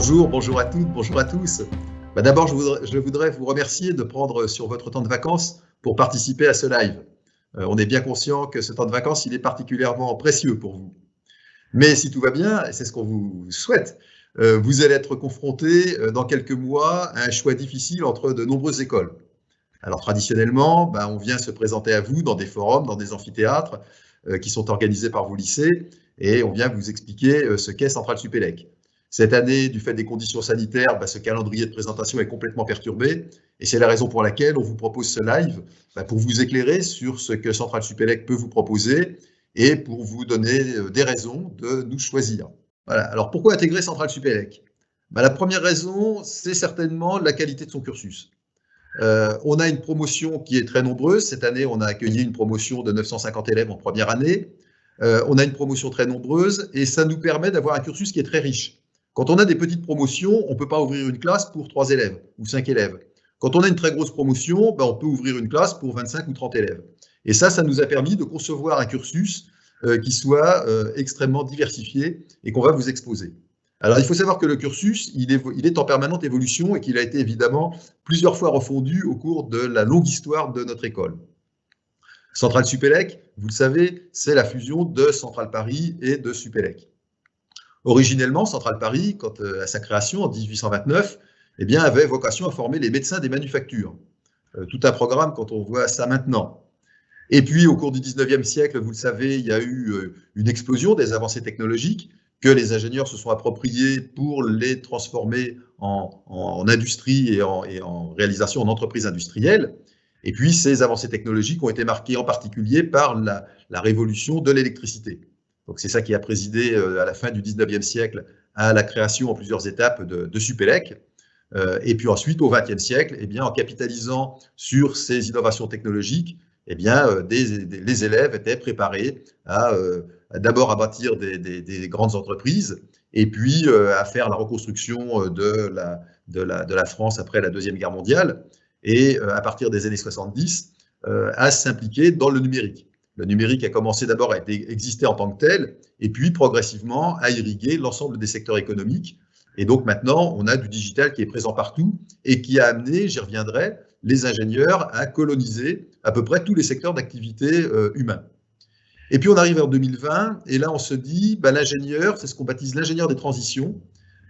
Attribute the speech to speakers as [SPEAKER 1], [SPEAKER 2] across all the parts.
[SPEAKER 1] Bonjour à toutes, bonjour à tous. D'abord, je voudrais vous remercier de prendre sur votre temps de vacances pour participer à ce live. On est bien conscient que ce temps de vacances, il est particulièrement précieux pour vous. Mais si tout va bien, et c'est ce qu'on vous souhaite, vous allez être confrontés dans quelques mois à un choix difficile entre de nombreuses écoles. Alors traditionnellement, on vient se présenter à vous dans des forums, dans des amphithéâtres qui sont organisés par vos lycées, et on vient vous expliquer ce qu'est Centrale Supélec. Cette année, du fait des conditions sanitaires, ce calendrier de présentation est complètement perturbé, et c'est la raison pour laquelle on vous propose ce live, pour vous éclairer sur ce que Centrale Supélec peut vous proposer, et pour vous donner des raisons de nous choisir. Voilà. Alors pourquoi intégrer Centrale Supélec ? La première raison, c'est certainement la qualité de son cursus. On a une promotion qui est très nombreuse. Cette année, on a accueilli une promotion de 950 élèves en première année. On a une promotion très nombreuse et ça nous permet d'avoir un cursus qui est très riche. Quand on a des petites promotions, on ne peut pas ouvrir une classe pour 3 élèves ou 5 élèves. Quand on a une très grosse promotion, on peut ouvrir une classe pour 25 ou 30 élèves. Et ça nous a permis de concevoir un cursus qui soit extrêmement diversifié et qu'on va vous exposer. Alors, il faut savoir que le cursus, il est en permanente évolution et qu'il a été évidemment plusieurs fois refondu au cours de la longue histoire de notre école. Centrale Supélec, vous le savez, c'est la fusion de Centrale Paris et de Supélec. Originellement, Centrale Paris, à sa création en 1829, avait vocation à former les médecins des manufactures. Tout un programme quand on voit ça maintenant. Et puis, au cours du 19e siècle, vous le savez, il y a eu une explosion des avancées technologiques que les ingénieurs se sont appropriés pour les transformer en industrie et en réalisation en entreprise industrielle. Et puis, ces avancées technologiques ont été marquées en particulier par la révolution de l'électricité. Donc, c'est ça qui a présidé à la fin du 19e siècle à la création en plusieurs étapes de Supélec. Et puis ensuite, au 20e siècle, en capitalisant sur ces innovations technologiques, les élèves étaient préparés d'abord à bâtir des grandes entreprises et puis à faire la reconstruction de la France après la Deuxième Guerre mondiale et à partir des années 70 à s'impliquer dans le numérique. Le numérique a commencé d'abord à exister en tant que tel et puis progressivement à irriguer l'ensemble des secteurs économiques. Et donc maintenant, on a du digital qui est présent partout et qui a amené, j'y reviendrai, les ingénieurs à coloniser à peu près tous les secteurs d'activité humains. Et puis on arrive en 2020 et là on se dit, l'ingénieur, c'est ce qu'on baptise l'ingénieur des transitions.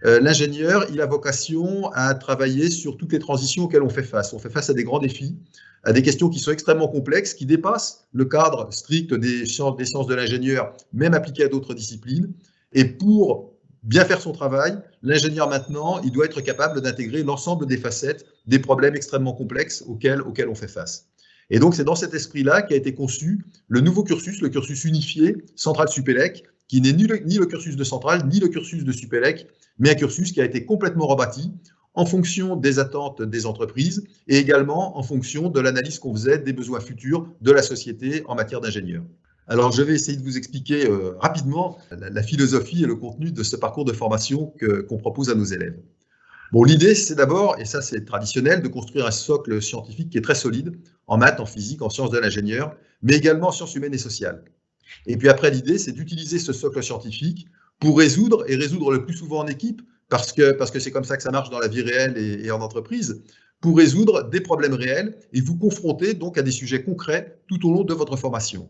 [SPEAKER 1] L'ingénieur, il a vocation à travailler sur toutes les transitions auxquelles on fait face. On fait face à des grands défis, à des questions qui sont extrêmement complexes, qui dépassent le cadre strict des sciences de l'ingénieur, même appliquées à d'autres disciplines. Et pour bien faire son travail, l'ingénieur maintenant, il doit être capable d'intégrer l'ensemble des facettes des problèmes extrêmement complexes auxquels on fait face. Et donc, c'est dans cet esprit-là qu'a été conçu le nouveau cursus, le cursus unifié Centrale Supélec, qui n'est ni le cursus de Centrale, ni le cursus de Supélec, mais un cursus qui a été complètement rebâti en fonction des attentes des entreprises et également en fonction de l'analyse qu'on faisait des besoins futurs de la société en matière d'ingénieurs. Alors, je vais essayer de vous expliquer rapidement la philosophie et le contenu de ce parcours de formation qu'on propose à nos élèves. Bon, l'idée, c'est d'abord, et ça c'est traditionnel, de construire un socle scientifique qui est très solide en maths, en physique, en sciences de l'ingénieur, mais également en sciences humaines et sociales. Et puis après, l'idée, c'est d'utiliser ce socle scientifique pour résoudre le plus souvent en équipe, parce que c'est comme ça que ça marche dans la vie réelle et en entreprise, pour résoudre des problèmes réels et vous confronter donc à des sujets concrets tout au long de votre formation.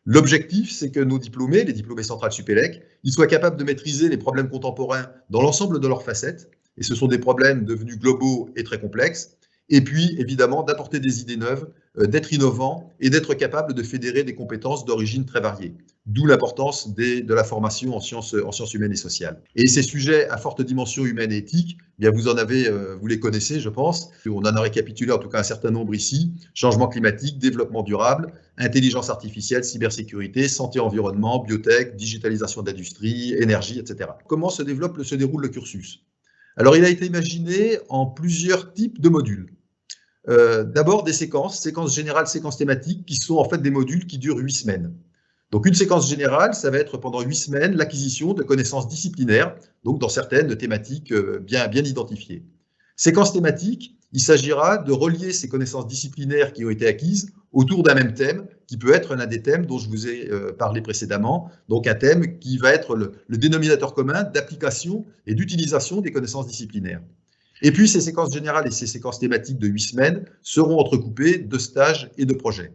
[SPEAKER 1] L'objectif, c'est que nos diplômés, les diplômés Centrale Supélec, ils soient capables de maîtriser les problèmes contemporains dans l'ensemble de leurs facettes, et ce sont des problèmes devenus globaux et très complexes, et puis évidemment d'apporter des idées neuves, d'être innovants et d'être capable de fédérer des compétences d'origine très variées. D'où l'importance de la formation en sciences humaines et sociales. Et ces sujets à forte dimension humaine et éthique, vous les connaissez, je pense. On en a récapitulé en tout cas un certain nombre ici. Changement climatique, développement durable, intelligence artificielle, cybersécurité, santé, environnement, biotech, digitalisation d'industrie, énergie, etc. Comment se déroule le cursus ? Alors, il a été imaginé en plusieurs types de modules. D'abord, des séquences générales, séquences thématiques, qui sont en fait des modules qui durent 8 semaines. Donc, une séquence générale, ça va être pendant 8 semaines l'acquisition de connaissances disciplinaires, donc dans certaines thématiques bien identifiées. Séquence thématique, il s'agira de relier ces connaissances disciplinaires qui ont été acquises autour d'un même thème, qui peut être l'un des thèmes dont je vous ai parlé précédemment, donc un thème qui va être le dénominateur commun d'application et d'utilisation des connaissances disciplinaires. Et puis, ces séquences générales et ces séquences thématiques de 8 semaines seront entrecoupées de stages et de projets.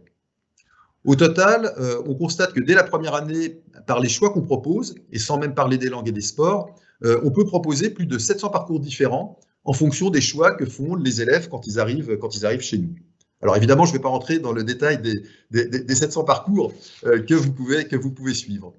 [SPEAKER 1] Au total, on constate que dès la première année, par les choix qu'on propose, et sans même parler des langues et des sports, on peut proposer plus de 700 parcours différents en fonction des choix que font les élèves quand ils arrivent chez nous. Alors évidemment, je ne vais pas rentrer dans le détail des 700 parcours que vous pouvez suivre.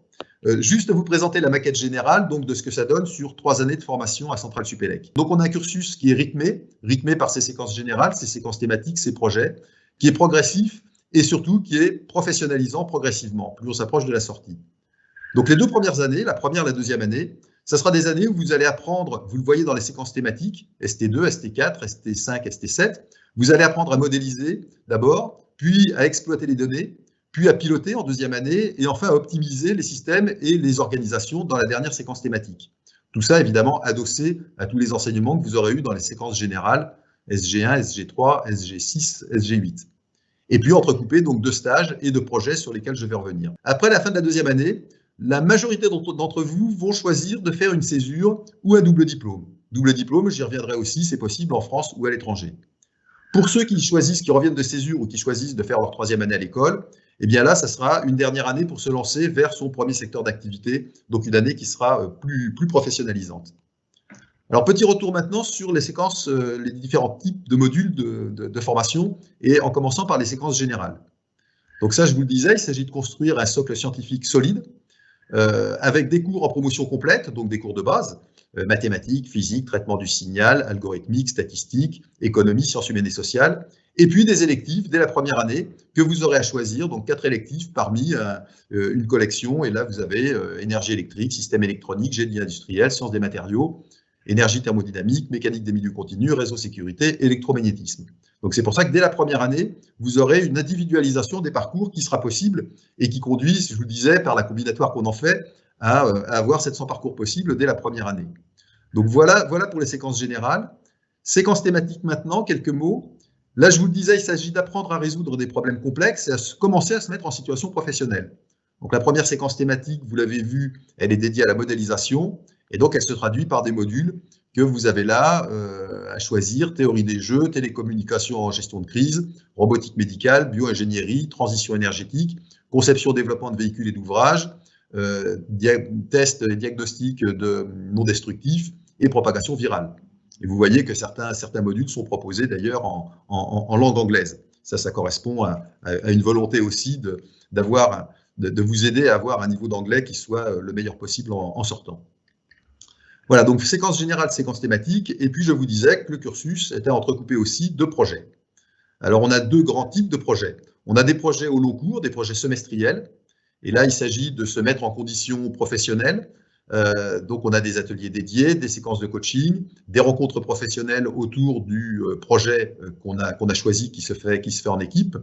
[SPEAKER 1] Juste vous présenter la maquette générale donc de ce que ça donne sur 3 années de formation à Centrale Supélec. Donc on a un cursus qui est rythmé par ces séquences générales, ces séquences thématiques, ces projets, qui est progressif et surtout qui est professionnalisant progressivement, plus on s'approche de la sortie. Donc les 2 premières années, la première et la deuxième année, ça sera des années où vous allez apprendre, vous le voyez dans les séquences thématiques, ST2, ST4, ST5, ST7, vous allez apprendre à modéliser d'abord, puis à exploiter les données, puis à piloter en deuxième année, et enfin à optimiser les systèmes et les organisations dans la dernière séquence thématique. Tout ça, évidemment, adossé à tous les enseignements que vous aurez eus dans les séquences générales, SG1, SG3, SG6, SG8. Et puis entrecoupé donc de stages et de projets sur lesquels je vais revenir. Après la fin de la deuxième année, la majorité d'entre vous vont choisir de faire une césure ou un double diplôme. Double diplôme, j'y reviendrai aussi, c'est possible en France ou à l'étranger. Pour ceux qui reviennent de césure ou qui choisissent de faire leur 3e année à l'école, eh bien là, ça sera une dernière année pour se lancer vers son premier secteur d'activité, donc une année qui sera plus professionnalisante. Alors, petit retour maintenant sur les séquences, les différents types de modules de formation, et en commençant par les séquences générales. Donc ça, je vous le disais, il s'agit de construire un socle scientifique solide, avec des cours en promotion complète, donc des cours de base, mathématiques, physique, traitement du signal, algorithmique, statistique, économie, sciences humaines et sociales, et puis des électifs dès la première année que vous aurez à choisir, donc 4 électifs parmi une collection, et là vous avez énergie électrique, système électronique, génie industriel, sciences des matériaux, énergie thermodynamique, mécanique des milieux continus, réseau sécurité, électromagnétisme. Donc c'est pour ça que dès la première année, vous aurez une individualisation des parcours qui sera possible et qui conduit, je vous le disais, par la combinatoire qu'on en fait, à avoir 700 parcours possibles dès la première année. Donc voilà pour les séquences générales. Séquences thématiques maintenant, quelques mots. Là, je vous le disais, il s'agit d'apprendre à résoudre des problèmes complexes et à commencer à se mettre en situation professionnelle. Donc la première séquence thématique, vous l'avez vu, elle est dédiée à la modélisation, et donc elle se traduit par des modules que vous avez là à choisir: théorie des jeux, télécommunications en gestion de crise, robotique médicale, bio-ingénierie, transition énergétique, conception développement de véhicules et d'ouvrages, tests et diagnostics non destructifs et propagation virale. Et vous voyez que certains modules sont proposés d'ailleurs en langue anglaise. Ça correspond à une volonté aussi de vous aider à avoir un niveau d'anglais qui soit le meilleur possible en sortant. Voilà, donc séquence générale, séquence thématique, et puis je vous disais que le cursus était entrecoupé aussi de projets. Alors on a 2 grands types de projets. On a des projets au long cours, des projets semestriels, et là il s'agit de se mettre en condition professionnelle. Donc on a des ateliers dédiés, des séquences de coaching, des rencontres professionnelles autour du projet qu'on a choisi qui se fait en équipe.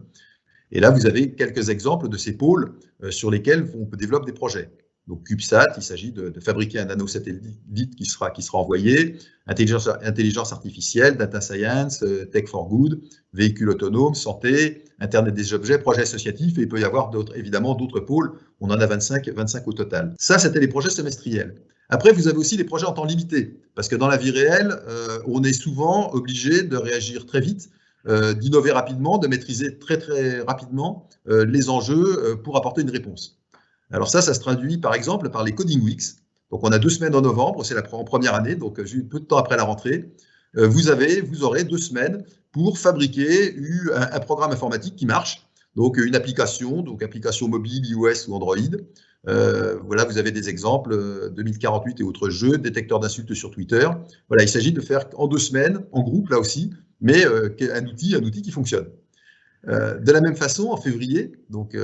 [SPEAKER 1] Et là vous avez quelques exemples de ces pôles sur lesquels on développe des projets. Donc CubeSat, il s'agit de fabriquer un nanosatellite qui sera envoyé, intelligence artificielle, data science, tech for good, véhicules autonomes, santé, Internet des objets, projets associatifs, et il peut y avoir évidemment d'autres pôles, on en a 25 au total. Ça, c'était les projets semestriels. Après, vous avez aussi les projets en temps limité, parce que dans la vie réelle, on est souvent obligé de réagir très vite, d'innover rapidement, de maîtriser très très rapidement les enjeux pour apporter une réponse. Alors ça se traduit par exemple par les Coding Weeks. Donc on a 2 semaines en novembre, c'est en première année, donc peu de temps après la rentrée. Vous aurez 2 semaines pour fabriquer un programme informatique qui marche, donc une application, mobile, iOS ou Android. Voilà, vous avez des exemples, 2048 et autres jeux, détecteur d'insultes sur Twitter. Voilà, il s'agit de faire en 2 semaines, en groupe là aussi, mais un outil qui fonctionne. De la même façon, en février, donc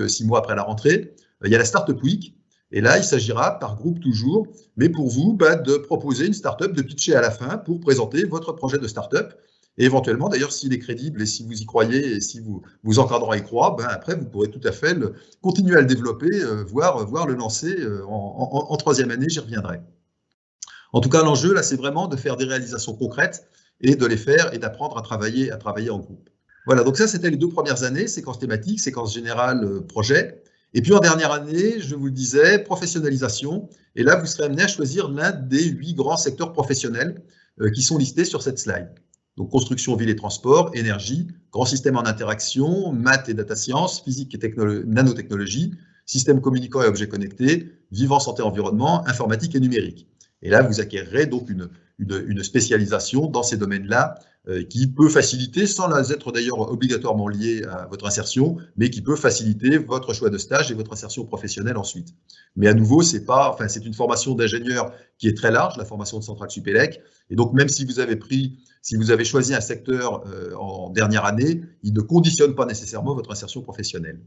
[SPEAKER 1] 6 mois après la rentrée, il y a la Startup Week, et là, il s'agira, par groupe toujours, mais pour vous, de proposer une startup, de pitcher à la fin pour présenter votre projet de startup. Et éventuellement, d'ailleurs, s'il est crédible et si vous y croyez et si vos encadrants y croient, après, vous pourrez tout à fait continuer à le développer, voire le lancer en 3e année, j'y reviendrai. En tout cas, l'enjeu, là, c'est vraiment de faire des réalisations concrètes et de les faire et d'apprendre à travailler en groupe. Voilà, donc ça, c'était les 2 premières années, séquence thématique, séquence générale, projet. Et puis en dernière année, je vous le disais, professionnalisation. Et là, vous serez amené à choisir l'un des 8 grands secteurs professionnels qui sont listés sur cette slide. Donc construction, ville et transport, énergie, grands systèmes en interaction, maths et data science, physique et nanotechnologie, systèmes communicants et objets connectés, vivant, santé, environnement, informatique et numérique. Et là, vous acquérerez donc une spécialisation dans ces domaines-là qui peut faciliter, sans être d'ailleurs obligatoirement lié à votre insertion, mais qui peut faciliter votre choix de stage et votre insertion professionnelle ensuite. Mais à nouveau, c'est une formation d'ingénieur qui est très large, la formation de Centrale Supélec. Et donc, même si vous avez choisi un secteur en dernière année, il ne conditionne pas nécessairement votre insertion professionnelle.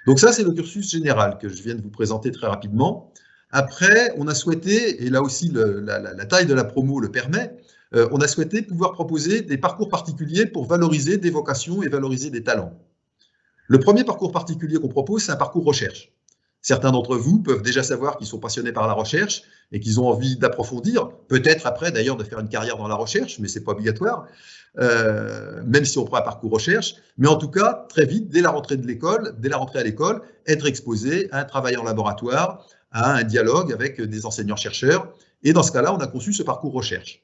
[SPEAKER 1] Donc ça, c'est le cursus général que je viens de vous présenter très rapidement. Après, on a souhaité, et là aussi la taille de la promo le permet, on a souhaité pouvoir proposer des parcours particuliers pour valoriser des vocations et valoriser des talents. Le premier parcours particulier qu'on propose, c'est un parcours recherche. Certains d'entre vous peuvent déjà savoir qu'ils sont passionnés par la recherche et qu'ils ont envie d'approfondir, peut-être après d'ailleurs de faire une carrière dans la recherche, mais ce n'est pas obligatoire, même si on prend un parcours recherche. Mais en tout cas, très vite, dès la rentrée à l'école, être exposé à un travail en laboratoire, à un dialogue avec des enseignants-chercheurs. Et dans ce cas-là, on a conçu ce parcours recherche.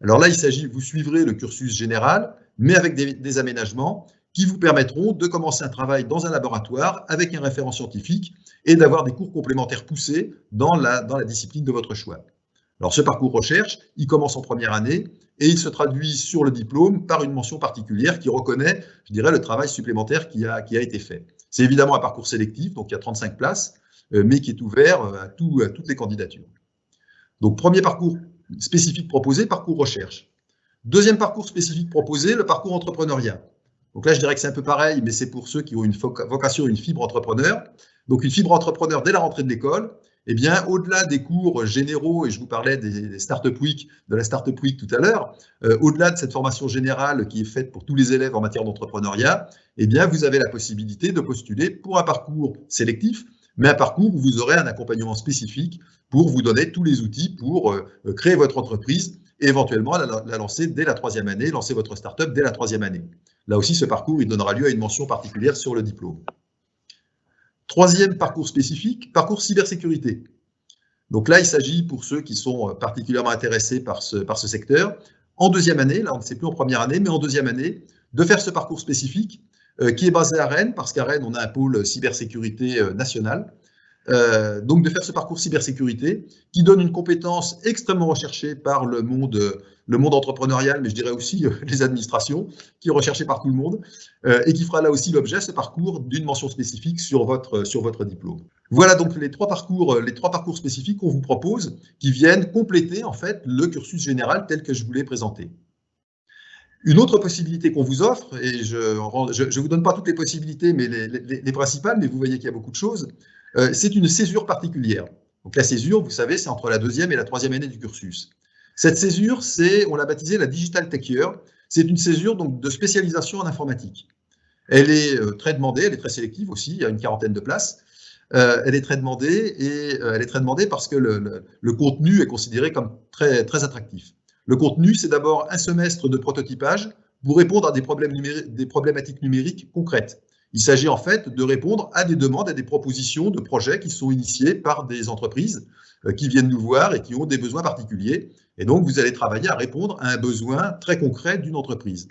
[SPEAKER 1] Alors là, vous suivrez le cursus général, mais avec des aménagements qui vous permettront de commencer un travail dans un laboratoire avec un référent scientifique et d'avoir des cours complémentaires poussés dans la discipline de votre choix. Alors ce parcours recherche, il commence en première année et il se traduit sur le diplôme par une mention particulière qui reconnaît, je dirais, le travail supplémentaire qui a été fait. C'est évidemment un parcours sélectif, donc il y a 35 places, mais qui est ouvert à toutes les candidatures. Donc premier parcours spécifique proposé, parcours recherche. Deuxième parcours spécifique proposé, le parcours entrepreneuriat. Donc là, je dirais que c'est un peu pareil, mais c'est pour ceux qui ont une vocation, une fibre entrepreneur. Donc une fibre entrepreneur dès la rentrée de l'école, eh bien, au-delà des cours généraux, et je vous parlais des Startup Week, de la Startup Week tout à l'heure, au-delà de cette formation générale qui est faite pour tous les élèves en matière d'entrepreneuriat, eh bien, vous avez la possibilité de postuler pour un parcours sélectif, mais un parcours où vous aurez un accompagnement spécifique pour vous donner tous les outils pour créer votre entreprise et éventuellement la lancer dès la 3e année, lancer votre start-up dès la 3e année. Là aussi, ce parcours, il donnera lieu à une mention particulière sur le diplôme. Troisième parcours spécifique, parcours cybersécurité. Donc là, il s'agit pour ceux qui sont particulièrement intéressés par ce secteur, en 2e année, là on ne sait plus en première année, mais en 2e année, de faire ce parcours spécifique qui est basé à Rennes, parce qu'à Rennes, on a un pôle cybersécurité national. Donc de faire ce parcours cybersécurité qui donne une compétence extrêmement recherchée par le monde entrepreneurial, mais je dirais aussi les administrations, qui est recherchée par tout le monde, et qui fera là aussi l'objet, ce parcours, d'une mention spécifique sur votre diplôme. Voilà donc les trois parcours spécifiques qu'on vous propose, qui viennent compléter en fait le cursus général tel que je vous l'ai présenté. Une autre possibilité qu'on vous offre, et je ne vous donne pas toutes les possibilités, mais les principales, mais vous voyez qu'il y a beaucoup de choses, c'est une césure particulière. Donc la césure, vous savez, c'est entre la 2e et la 3e année du cursus. Cette césure, on l'a baptisée la Digital Tech Year. C'est une césure donc, de spécialisation en informatique. Elle est très demandée, elle est très sélective aussi, il y a une 40aine de places. Elle est très demandée et elle est très demandée parce que le contenu est considéré comme très, très attractif. Le contenu, c'est d'abord un semestre de prototypage pour répondre à des problématiques numériques concrètes. Il s'agit en fait de répondre à des demandes, à des propositions de projets qui sont initiés par des entreprises qui viennent nous voir et qui ont des besoins particuliers. Et donc, vous allez travailler à répondre à un besoin très concret d'une entreprise.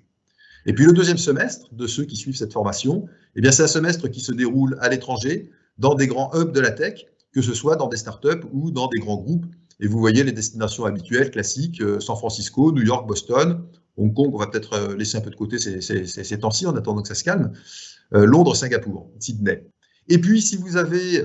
[SPEAKER 1] Et puis, le 2e semestre de ceux qui suivent cette formation, eh bien, c'est un semestre qui se déroule à l'étranger, dans des grands hubs de la tech, que ce soit dans des startups ou dans des grands groupes. Et vous voyez les destinations habituelles, classiques, San Francisco, New York, Boston, Hong Kong, on va peut-être laisser un peu de côté ces temps-ci en attendant que ça se calme, Londres, Singapour, Sydney. Et puis, si vous avez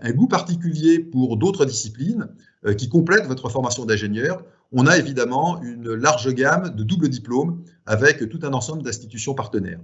[SPEAKER 1] un goût particulier pour d'autres disciplines qui complètent votre formation d'ingénieur, on a évidemment une large gamme de doubles diplômes avec tout un ensemble d'institutions partenaires.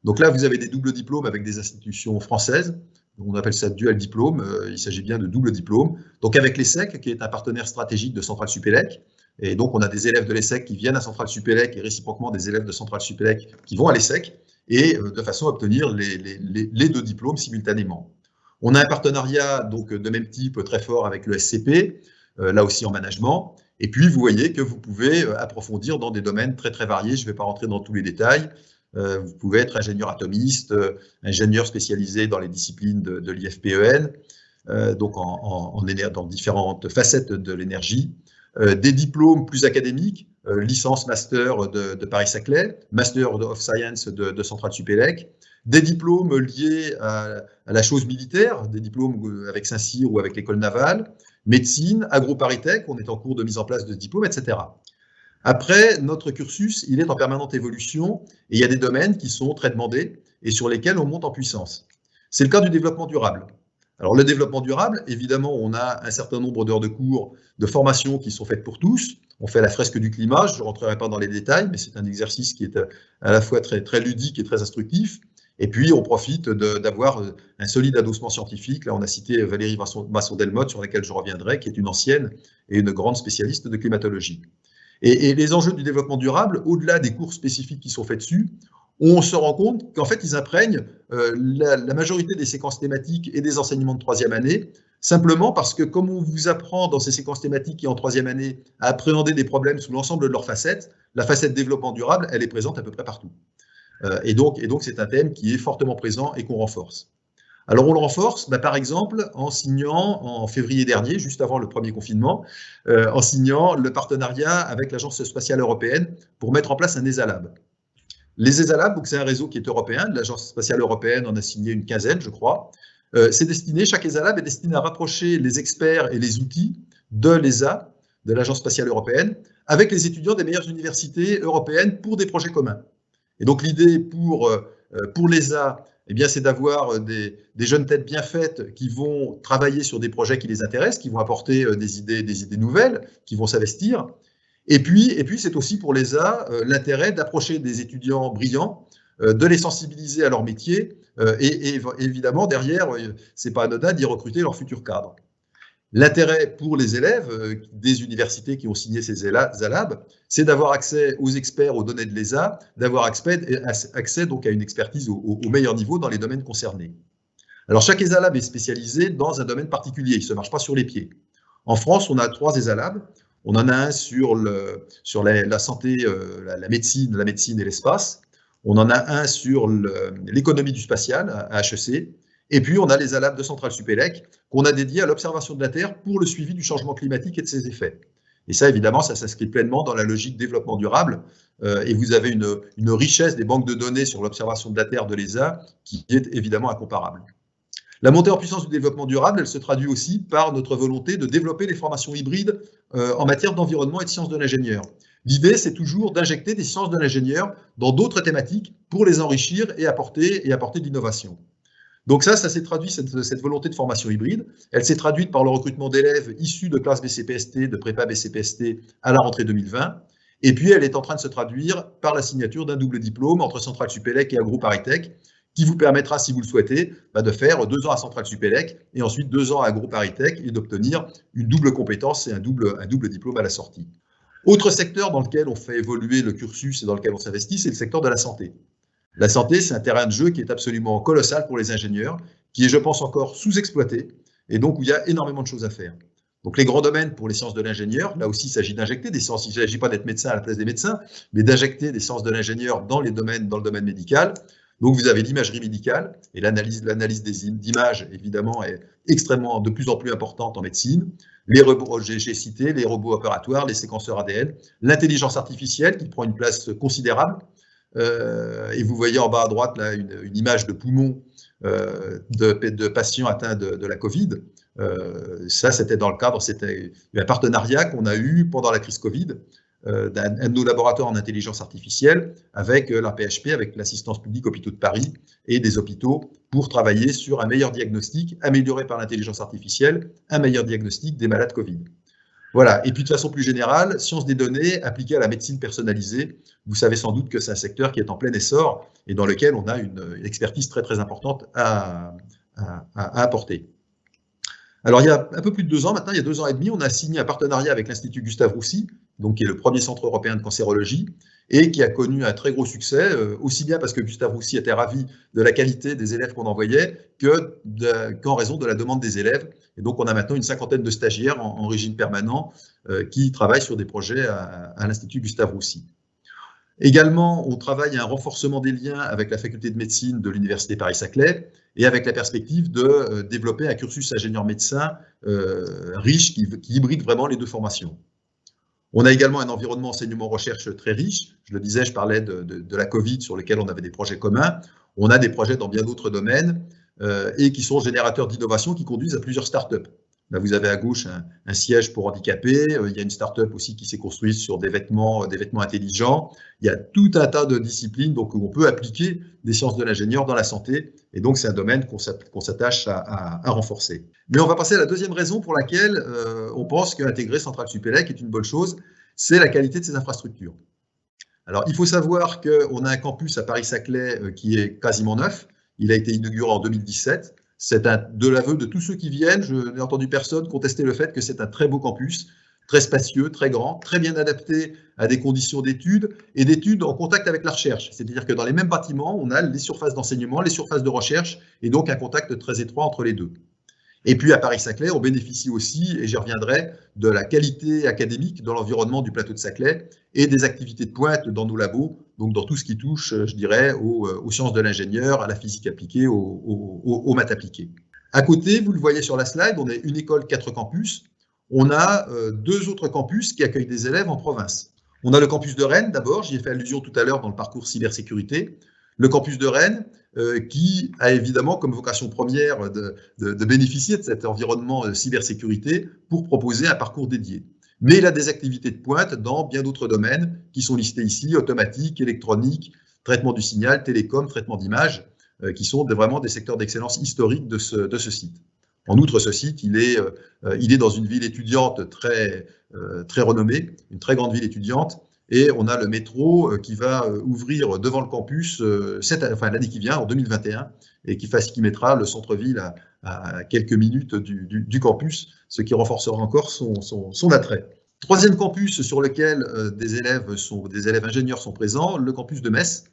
[SPEAKER 1] Donc là, vous avez des doubles diplômes avec des institutions françaises. On appelle ça dual diplôme, il s'agit bien de double diplôme. Donc avec l'ESSEC, qui est un partenaire stratégique de Centrale Supélec, et donc on a des élèves de l'ESSEC qui viennent à Centrale Supélec et réciproquement des élèves de Centrale Supélec qui vont à l'ESSEC, et de façon à obtenir les 2 diplômes simultanément. On a un partenariat donc de même type très fort avec le SCP, là aussi en management, Et puis, vous voyez que vous pouvez approfondir dans des domaines très, très variés. Je ne vais pas rentrer dans tous les détails. Vous pouvez être ingénieur atomiste, ingénieur spécialisé dans les disciplines de l'IFPEN, donc dans différentes facettes de l'énergie. Des diplômes plus académiques, licence master de Paris-Saclay, master of science de Centrale Supélec, des diplômes liés à la chose militaire, des diplômes avec Saint-Cyr ou avec l'école navale, médecine, AgroParisTech, on est en cours de mise en place de ce diplôme, etc. Après, notre cursus, il est en permanente évolution et il y a des domaines qui sont très demandés et sur lesquels on monte en puissance. C'est le cas du développement durable. Alors, le développement durable, évidemment, on a un certain nombre d'heures de cours, de formations qui sont faites pour tous. On fait la fresque du climat, je ne rentrerai pas dans les détails, mais c'est un exercice qui est à la fois très, très ludique et très instructif. Et puis, on profite d'avoir un solide adossement scientifique. Là, on a cité Valérie Masson-Delmotte, sur laquelle je reviendrai, qui est une ancienne et une grande spécialiste de climatologie. Et les enjeux du développement durable, au-delà des cours spécifiques qui sont faits dessus, on se rend compte qu'en fait, ils imprègnent la majorité des séquences thématiques et des enseignements de troisième année, simplement parce que comme on vous apprend dans ces séquences thématiques et en troisième année à appréhender des problèmes sous l'ensemble de leurs facettes, la facette développement durable, elle est présente à peu près partout. Et donc, c'est un thème qui est fortement présent et qu'on renforce. Alors, on le renforce, par exemple, en signant, en février dernier, juste avant le premier confinement, en signant le partenariat avec l'Agence spatiale européenne pour mettre en place un ESALab. Les ESALab, c'est un réseau qui est européen, l'Agence spatiale européenne en a signé une quinzaine, je crois. Chaque ESALab est destiné à rapprocher les experts et les outils de l'ESA, de l'Agence spatiale européenne, avec les étudiants des meilleures universités européennes pour des projets communs. Et donc l'idée pour l'ESA, c'est d'avoir des jeunes têtes bien faites qui vont travailler sur des projets qui les intéressent, qui vont apporter des idées nouvelles, qui vont s'investir. Et puis c'est aussi pour l'ESA l'intérêt d'approcher des étudiants brillants, de les sensibiliser à leur métier, et évidemment, derrière, c'est pas anodin d'y recruter leurs futurs cadres. L'intérêt pour les élèves des universités qui ont signé ces ESALab, c'est d'avoir accès aux experts, aux données de l'ESA, d'avoir accès donc à une expertise au meilleur niveau dans les domaines concernés. Alors, chaque ESALab est spécialisé dans un domaine particulier, il ne se marche pas sur les pieds. En France, on a 3 ESALab. On en a un sur la santé, la médecine et l'espace. On en a un sur l'économie du spatial à HEC. Et puis, on a les ESALab de Centrale Supélec qu'on a dédiés à l'observation de la Terre pour le suivi du changement climatique et de ses effets. Et ça, évidemment, ça s'inscrit pleinement dans la logique développement durable. Et vous avez une richesse des banques de données sur l'observation de la Terre de l'ESA qui est évidemment incomparable. La montée en puissance du développement durable, elle se traduit aussi par notre volonté de développer les formations hybrides en matière d'environnement et de sciences de l'ingénieur. L'idée, c'est toujours d'injecter des sciences de l'ingénieur dans d'autres thématiques pour les enrichir et apporter de l'innovation. Donc ça s'est traduit, cette volonté de formation hybride, elle s'est traduite par le recrutement d'élèves issus de classes BCPST, de prépa BCPST à la rentrée 2020, et puis elle est en train de se traduire par la signature d'un double diplôme entre Centrale Supélec et AgroParisTech, qui vous permettra, si vous le souhaitez, de faire 2 ans à Centrale Supélec et ensuite 2 ans à AgroParisTech et d'obtenir une double compétence et un double diplôme à la sortie. Autre secteur dans lequel on fait évoluer le cursus et dans lequel on s'investit, c'est le secteur de la santé. La santé, c'est un terrain de jeu qui est absolument colossal pour les ingénieurs, qui est, je pense, encore sous-exploité, et donc où il y a énormément de choses à faire. Donc les grands domaines pour les sciences de l'ingénieur, là aussi il s'agit d'injecter des sciences, il ne s'agit pas d'être médecin à la place des médecins, mais d'injecter des sciences de l'ingénieur dans le domaine médical. Donc vous avez l'imagerie médicale, et l'analyse d'images, évidemment, est extrêmement, de plus en plus importante en médecine. Les robots, j'ai cité, les robots opératoires, les séquenceurs ADN, l'intelligence artificielle qui prend une place considérable. Et vous voyez en bas à droite là, une image de poumon de patients atteints de la Covid. Ça, c'était dans le cadre, c'était un partenariat qu'on a eu pendant la crise Covid d'un de nos laboratoires en intelligence artificielle avec la PHP, avec l'assistance publique hôpitaux de Paris et des hôpitaux pour travailler sur un meilleur diagnostic amélioré par l'intelligence artificielle, un meilleur diagnostic des malades Covid. Voilà. Et puis de façon plus générale, sciences des données appliquées à la médecine personnalisée. Vous savez sans doute que c'est un secteur qui est en plein essor et dans lequel on a une expertise très très importante à apporter. Alors il y a un peu plus de 2 ans maintenant, il y a 2 ans et demi, on a signé un partenariat avec l'Institut Gustave Roussy, donc qui est le premier centre européen de cancérologie, et qui a connu un très gros succès, aussi bien parce que Gustave Roussy était ravi de la qualité des élèves qu'on envoyait, qu'en raison de la demande des élèves. Et donc, on a maintenant une cinquantaine de stagiaires en régime permanent qui travaillent sur des projets à l'Institut Gustave Roussy. Également, on travaille à un renforcement des liens avec la faculté de médecine de l'Université Paris-Saclay et avec la perspective de développer un cursus ingénieur-médecin riche qui hybride vraiment les deux formations. On a également un environnement enseignement-recherche très riche. Je le disais, je parlais de la Covid sur lequel on avait des projets communs. On a des projets dans bien d'autres domaines et qui sont générateurs d'innovation qui conduisent à plusieurs startups. Là, vous avez à gauche un siège pour handicapés. Il y a une start-up aussi qui s'est construite sur des vêtements intelligents. Il y a tout un tas de disciplines donc, où on peut appliquer des sciences de l'ingénieur dans la santé. Et donc, c'est un domaine qu'on s'attache à renforcer. Mais on va passer à la deuxième raison pour laquelle on pense qu'intégrer Centrale Supélec est une bonne chose, c'est la qualité de ses infrastructures. Alors, il faut savoir qu'on a un campus à Paris-Saclay qui est quasiment neuf. Il a été inauguré en 2017. C'est de l'aveu de tous ceux qui viennent. Je n'ai entendu personne contester le fait que c'est un très beau campus, très spacieux, très grand, très bien adapté à des conditions d'études et d'études en contact avec la recherche. C'est-à-dire que dans les mêmes bâtiments, on a les surfaces d'enseignement, les surfaces de recherche et donc un contact très étroit entre les deux. Et puis à Paris-Saclay, on bénéficie aussi, et j'y reviendrai, de la qualité académique dans l'environnement du plateau de Saclay et des activités de pointe dans nos labos, donc dans tout ce qui touche, je dirais, aux sciences de l'ingénieur, à la physique appliquée, aux maths appliquées. À côté, vous le voyez sur la slide, on est une école, 4 campus. On a 2 autres campus qui accueillent des élèves en province. On a le campus de Rennes, d'abord, j'y ai fait allusion tout à l'heure dans le parcours cybersécurité. Le campus de Rennes, qui a évidemment comme vocation première de bénéficier de cet environnement cybersécurité pour proposer un parcours dédié. Mais il a des activités de pointe dans bien d'autres domaines qui sont listés ici, automatique, électronique, traitement du signal, télécom, traitement d'images, qui sont vraiment des secteurs d'excellence historiques de ce site. En outre, ce site, il est dans une ville étudiante très renommée, une très grande ville étudiante, et on a le métro qui va ouvrir devant le campus l'année qui vient, en 2021, et qui mettra le centre-ville à quelques minutes du campus, ce qui renforcera encore son attrait. Troisième campus sur lequel des élèves ingénieurs sont présents, le campus de Metz.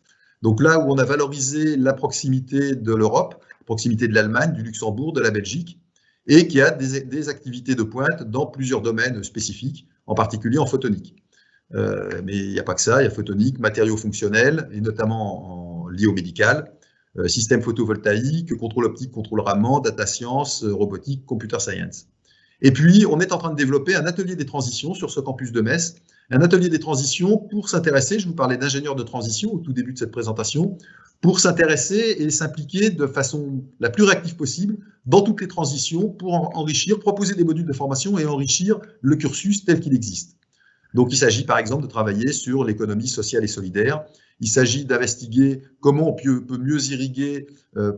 [SPEAKER 1] Donc là où on a valorisé la proximité de l'Europe, proximité de l'Allemagne, du Luxembourg, de la Belgique, et qui a des activités de pointe dans plusieurs domaines spécifiques, en particulier en photonique. Mais il n'y a pas que ça, il y a photonique, matériaux fonctionnels, et notamment liés au médical, système photovoltaïque, contrôle optique, contrôle Raman, data science, robotique, computer science. Et puis, on est en train de développer un atelier des transitions sur ce campus de Metz, un atelier des transitions pour s'intéresser, je vous parlais d'ingénieurs de transition au tout début de cette présentation, pour s'intéresser et s'impliquer de façon la plus réactive possible dans toutes les transitions pour enrichir, proposer des modules de formation et enrichir le cursus tel qu'il existe. Donc, il s'agit par exemple de travailler sur l'économie sociale et solidaire. Il s'agit d'investiguer comment on peut mieux irriguer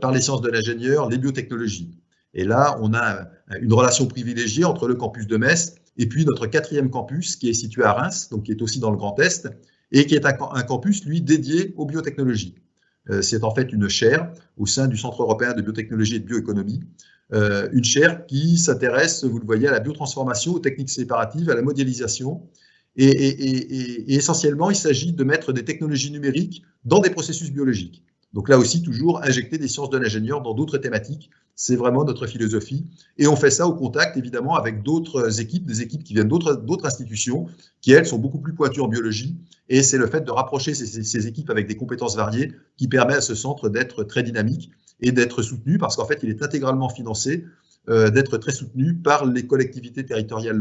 [SPEAKER 1] par les sciences de l'ingénieur les biotechnologies. Et là, on a une relation privilégiée entre le campus de Metz et puis notre 4e campus qui est situé à Reims, donc qui est aussi dans le Grand Est, et qui est un campus, lui, dédié aux biotechnologies. C'est en fait une chaire au sein du Centre européen de biotechnologie et de bioéconomie, une chaire qui s'intéresse, vous le voyez, à la biotransformation, aux techniques séparatives, à la modélisation. Et essentiellement, il s'agit de mettre des technologies numériques dans des processus biologiques. Donc là aussi, toujours injecter des sciences de l'ingénieur dans d'autres thématiques. C'est vraiment notre philosophie. Et on fait ça au contact, évidemment, avec d'autres équipes, des équipes qui viennent d'autres institutions, qui, elles, sont beaucoup plus pointues en biologie. Et c'est le fait de rapprocher ces équipes avec des compétences variées qui permet à ce centre d'être très dynamique et d'être soutenu, parce qu'en fait, il est intégralement financé, d'être très soutenu par les collectivités territoriales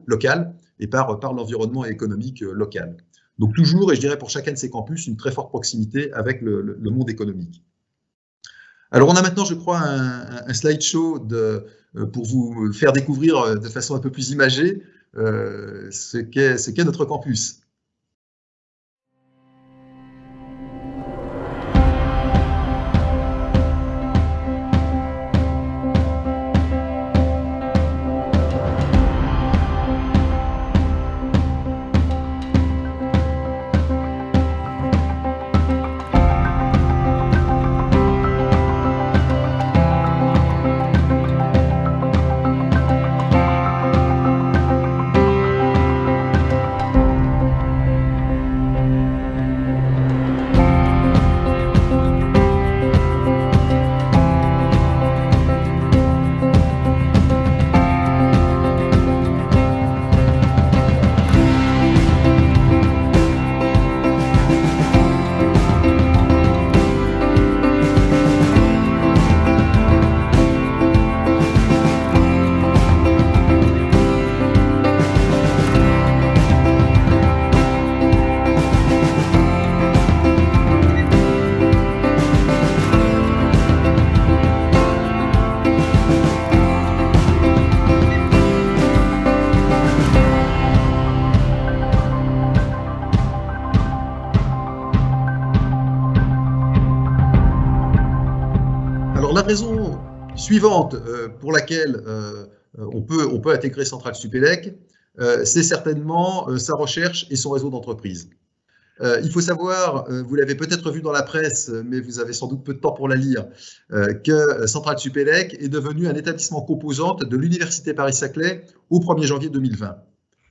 [SPEAKER 1] locales et par l'environnement économique local. Donc toujours, et je dirais pour chacun de ces campus, une très forte proximité avec le monde économique. Alors on a maintenant, je crois, un slideshow pour vous faire découvrir de façon un peu plus imagée ce qu'est notre campus. la raison suivante pour laquelle on peut intégrer Centrale Supélec, c'est certainement sa recherche et son réseau d'entreprises. Il faut savoir, vous l'avez peut-être vu dans la presse, mais vous avez sans doute peu de temps pour la lire, que Centrale Supélec est devenu un établissement composante de l'Université Paris-Saclay au 1er janvier 2020.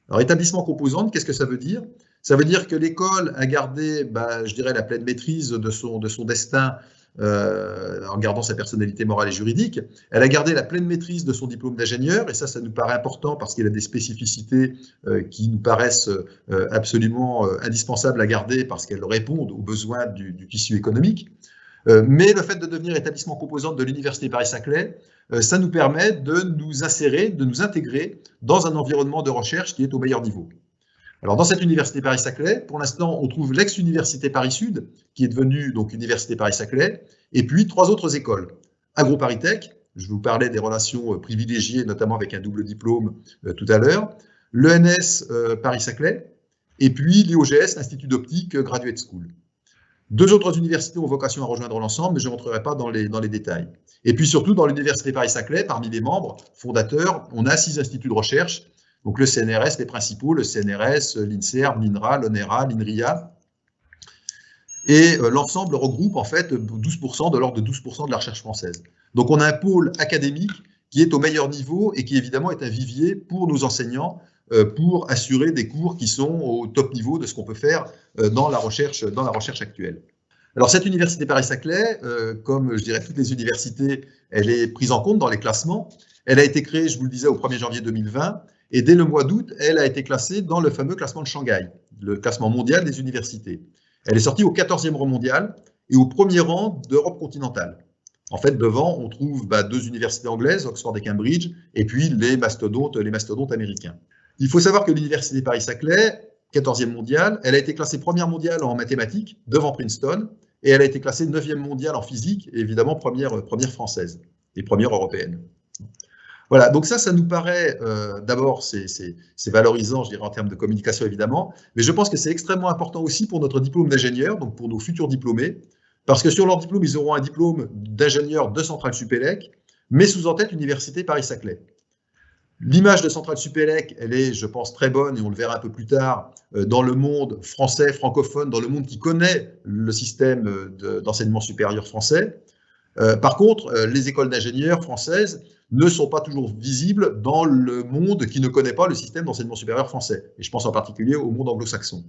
[SPEAKER 1] Alors, établissement composante, qu'est-ce que ça veut dire? Ça veut dire que l'école a gardé, je dirais, la pleine maîtrise de son destin en gardant sa personnalité morale et juridique. Elle a gardé la pleine maîtrise de son diplôme d'ingénieur, et ça nous paraît important parce qu'il a des spécificités qui nous paraissent absolument indispensables à garder parce qu'elles répondent aux besoins du tissu économique. Mais le fait de devenir établissement composante de l'Université Paris-Saclay, ça nous permet de nous insérer, de nous intégrer dans un environnement de recherche qui est au meilleur niveau. Alors, dans cette Université Paris-Saclay, pour l'instant, on trouve l'ex-Université Paris-Sud, qui est devenue donc Université Paris-Saclay, et puis 3 autres écoles. AgroParisTech, je vous parlais des relations privilégiées, notamment avec un double diplôme tout à l'heure, l'ENS Paris-Saclay, et puis l'IOGS, l'Institut d'Optique Graduate School. 2 autres universités ont vocation à rejoindre l'ensemble, mais je ne rentrerai pas dans les détails. Et puis surtout, dans l'Université Paris-Saclay, parmi les membres fondateurs, on a 6 instituts de recherche, donc le CNRS, les principaux, le CNRS, l'INSERM, l'INRA, l'ONERA, l'INRIA. Et l'ensemble regroupe en fait 12%, de l'ordre de 12% de la recherche française. Donc on a un pôle académique qui est au meilleur niveau et qui évidemment est un vivier pour nos enseignants pour assurer des cours qui sont au top niveau de ce qu'on peut faire dans la recherche actuelle. Alors cette Université Paris-Saclay, comme je dirais toutes les universités, elle est prise en compte dans les classements. Elle a été créée, je vous le disais, au 1er janvier 2020. Et dès le mois d'août, elle a été classée dans le fameux classement de Shanghai, le classement mondial des universités. Elle est sortie au 14e rang mondial et au 1er rang d'Europe continentale. En fait, devant, on trouve 2 universités anglaises, Oxford et Cambridge, et puis les mastodontes américains. Il faut savoir que l'Université Paris-Saclay, 14e mondiale, elle a été classée 1re mondiale en mathématiques, devant Princeton, et elle a été classée 9e mondiale en physique, et évidemment première française et première européenne. Voilà, donc ça nous paraît, d'abord, c'est valorisant, je dirais, en termes de communication, évidemment, mais je pense que c'est extrêmement important aussi pour notre diplôme d'ingénieur, donc pour nos futurs diplômés, parce que sur leur diplôme, ils auront un diplôme d'ingénieur de Centrale Supélec, mais sous en tête Université Paris-Saclay. L'image de Centrale Supélec, elle est, je pense, très bonne, et on le verra un peu plus tard, dans le monde français, francophone, dans le monde qui connaît le système d'enseignement supérieur français. Par contre, les écoles d'ingénieurs françaises ne sont pas toujours visibles dans le monde qui ne connaît pas le système d'enseignement supérieur français. Et je pense en particulier au monde anglo-saxon.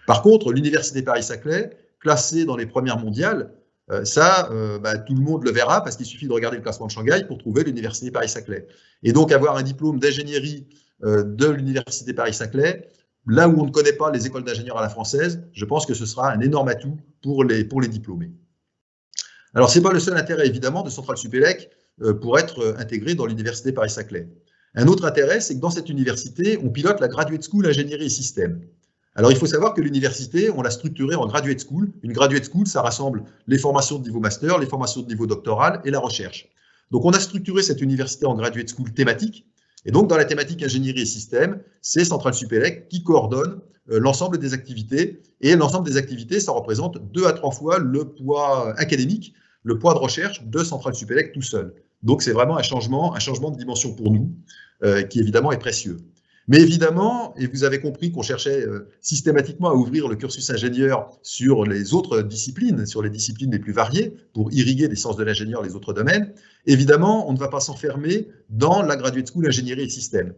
[SPEAKER 1] Par contre, l'Université Paris-Saclay, classée dans les premières mondiales, tout le monde le verra parce qu'il suffit de regarder le classement de Shanghai pour trouver l'Université Paris-Saclay. Et donc, avoir un diplôme d'ingénierie de l'Université Paris-Saclay, là où on ne connaît pas les écoles d'ingénieurs à la française, je pense que ce sera un énorme atout pour les diplômés. Alors, ce n'est pas le seul intérêt, évidemment, de Centrale Supélec pour être intégré dans l'Université Paris-Saclay. Un autre intérêt, c'est que dans cette université, on pilote la Graduate School Ingénierie et Systèmes. Alors, il faut savoir que l'université, on l'a structurée en Graduate School. Une Graduate School, ça rassemble les formations de niveau master, les formations de niveau doctoral et la recherche. Donc, on a structuré cette université en Graduate School thématique. Et donc, dans la thématique ingénierie et système, c'est Centrale Supélec qui coordonne l'ensemble des activités. Et l'ensemble des activités, ça représente 2 à 3 fois le poids académique, le poids de recherche de Centrale Supélec tout seul. Donc, c'est vraiment un changement de dimension pour nous, qui évidemment est précieux. Mais évidemment, et vous avez compris qu'on cherchait systématiquement à ouvrir le cursus ingénieur sur les autres disciplines, sur les disciplines les plus variées, pour irriguer les sciences de l'ingénieur, les autres domaines, évidemment, on ne va pas s'enfermer dans la Graduate School Ingénierie et Systèmes.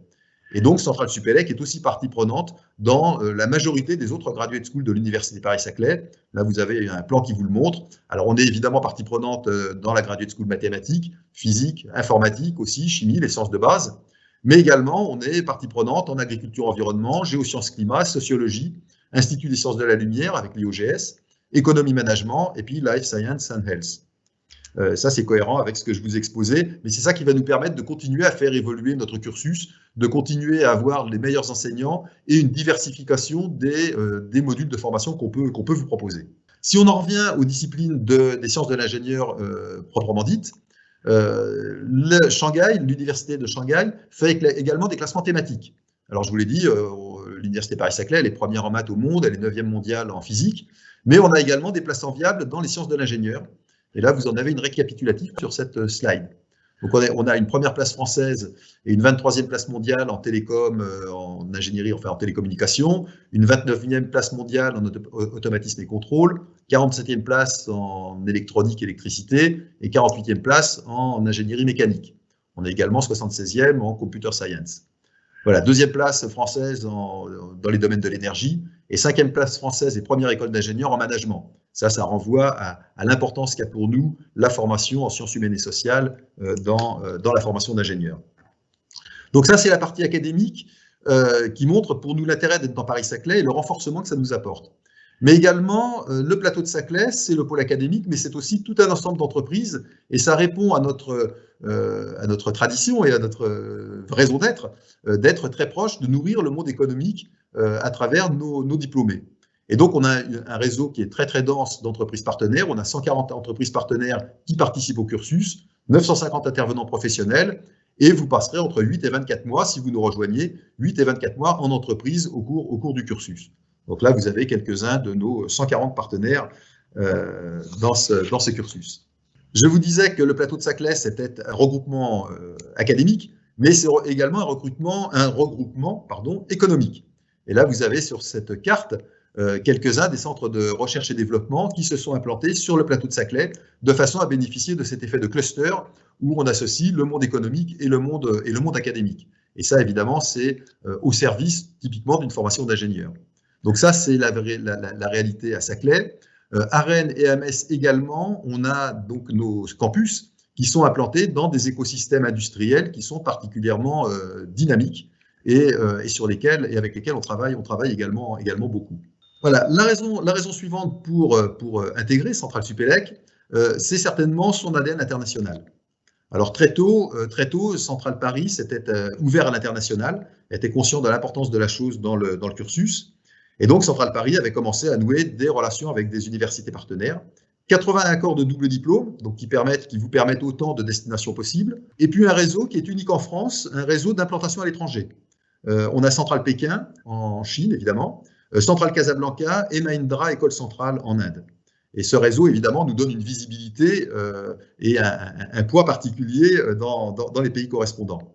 [SPEAKER 1] Et donc, Centrale Supélec est aussi partie prenante dans la majorité des autres Graduate Schools de l'Université Paris-Saclay. Là, vous avez un plan qui vous le montre. Alors, on est évidemment partie prenante dans la Graduate School mathématiques, physique, informatique aussi, chimie, les sciences de base. Mais également, on est partie prenante en agriculture, environnement, géosciences, climat, sociologie, Institut des sciences de la lumière avec l'IOGS, économie, management, et puis life science and health. Ça, c'est cohérent avec ce que je vous ai exposé, mais c'est ça qui va nous permettre de continuer à faire évoluer notre cursus, de continuer à avoir les meilleurs enseignants et une diversification des modules de formation qu'on peut vous proposer. Si on en revient aux disciplines des sciences de l'ingénieur proprement dites, l'université de Shanghai fait également des classements thématiques. Alors, je vous l'ai dit, l'université Paris-Saclay, elle est première en maths au monde, elle est 9e mondiale en physique, mais on a également des places enviables dans les sciences de l'ingénieur, Et là, vous en avez une récapitulative sur cette slide. Donc, on a une première place française et une 23e place mondiale en télécom, en ingénierie, enfin en télécommunication, une 29e place mondiale en automatisme et contrôle, 47e place en électronique, électricité et 48e place en ingénierie mécanique. On est également 76e en computer science. Voilà, deuxième place française dans les domaines de l'énergie et 5e place française et première école d'ingénieurs en management. Ça renvoie à l'importance qu'a pour nous la formation en sciences humaines et sociales dans la formation d'ingénieurs. Donc ça, c'est la partie académique qui montre pour nous l'intérêt d'être dans Paris-Saclay et le renforcement que ça nous apporte. Mais également, le plateau de Saclay, c'est le pôle académique, mais c'est aussi tout un ensemble d'entreprises et ça répond à notre tradition et à notre raison d'être très proche, de nourrir le monde économique à travers nos diplômés. Et donc, on a un réseau qui est très, très dense d'entreprises partenaires. On a 140 entreprises partenaires qui participent au cursus, 950 intervenants professionnels, et vous passerez entre 8 et 24 mois, si vous nous rejoignez, 8 et 24 mois en entreprise au cours du cursus. Donc là, vous avez quelques-uns de nos 140 partenaires dans ce cursus. Je vous disais que le plateau de Saclay, c'était un regroupement académique, mais c'est également un regroupement économique. Et là, vous avez sur cette carte quelques-uns des centres de recherche et développement qui se sont implantés sur le plateau de Saclay de façon à bénéficier de cet effet de cluster où on associe le monde économique et le monde académique. Et ça, évidemment, c'est au service typiquement d'une formation d'ingénieur. Donc ça, c'est la réalité à Saclay. À Rennes et à Metz également, on a donc nos campus qui sont implantés dans des écosystèmes industriels qui sont particulièrement dynamiques et avec lesquels on travaille également beaucoup. Voilà, la raison suivante pour intégrer Centrale Supélec, c'est certainement son ADN international. Alors très tôt, Centrale Paris s'était ouvert à l'international, était conscient de l'importance de la chose dans le cursus, et donc Centrale Paris avait commencé à nouer des relations avec des universités partenaires, 80 accords de double diplôme, donc qui vous permettent autant de destinations possibles, et puis un réseau qui est unique en France, un réseau d'implantation à l'étranger. On a Centrale Pékin en Chine, évidemment, Centrale Casablanca et Mahindra École Centrale en Inde. Et ce réseau, évidemment, nous donne une visibilité et un poids particulier dans les pays correspondants.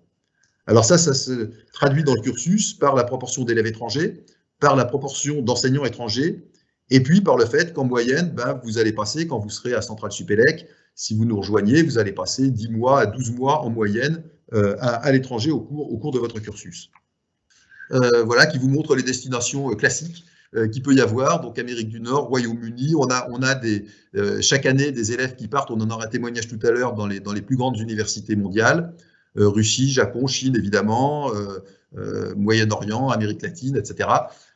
[SPEAKER 1] Alors ça se traduit dans le cursus par la proportion d'élèves étrangers, par la proportion d'enseignants étrangers, et puis par le fait qu'en moyenne, vous allez passer, quand vous serez à Centrale Supélec, si vous nous rejoignez, vous allez passer 10 mois à 12 mois en moyenne à l'étranger au cours de votre cursus. Voilà, qui vous montre les destinations classiques qu'il peut y avoir, donc Amérique du Nord, Royaume-Uni. On a chaque année des élèves qui partent, on en aura un témoignage tout à l'heure, dans les plus grandes universités mondiales, Russie, Japon, Chine évidemment, Moyen-Orient, Amérique latine, etc.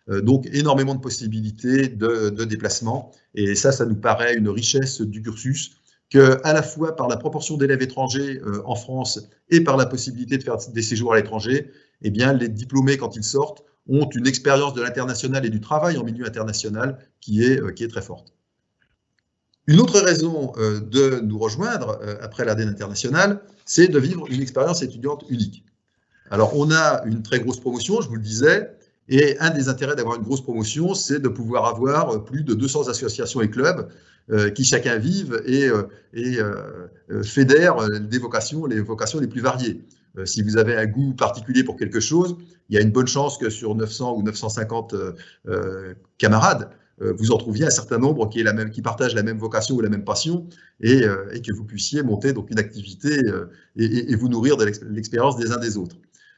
[SPEAKER 1] Donc énormément de possibilités de déplacement, et ça nous paraît une richesse du cursus, que à la fois par la proportion d'élèves étrangers en France et par la possibilité de faire des séjours à l'étranger, eh bien, les diplômés, quand ils sortent, ont une expérience de l'international et du travail en milieu international qui est très forte. Une autre raison de nous rejoindre après l'ADN international, c'est de vivre une expérience étudiante unique. Alors, on a une très grosse promotion, je vous le disais, et un des intérêts d'avoir une grosse promotion, c'est de pouvoir avoir plus de 200 associations et clubs qui chacun vivent et fédèrent les vocations les plus variées. Si vous avez un goût particulier pour quelque chose, il y a une bonne chance que sur 900 ou 950 camarades, vous en trouviez un certain nombre qui partagent la même vocation ou la même passion et que vous puissiez monter donc une activité et vous nourrir de l'expérience des uns des autres.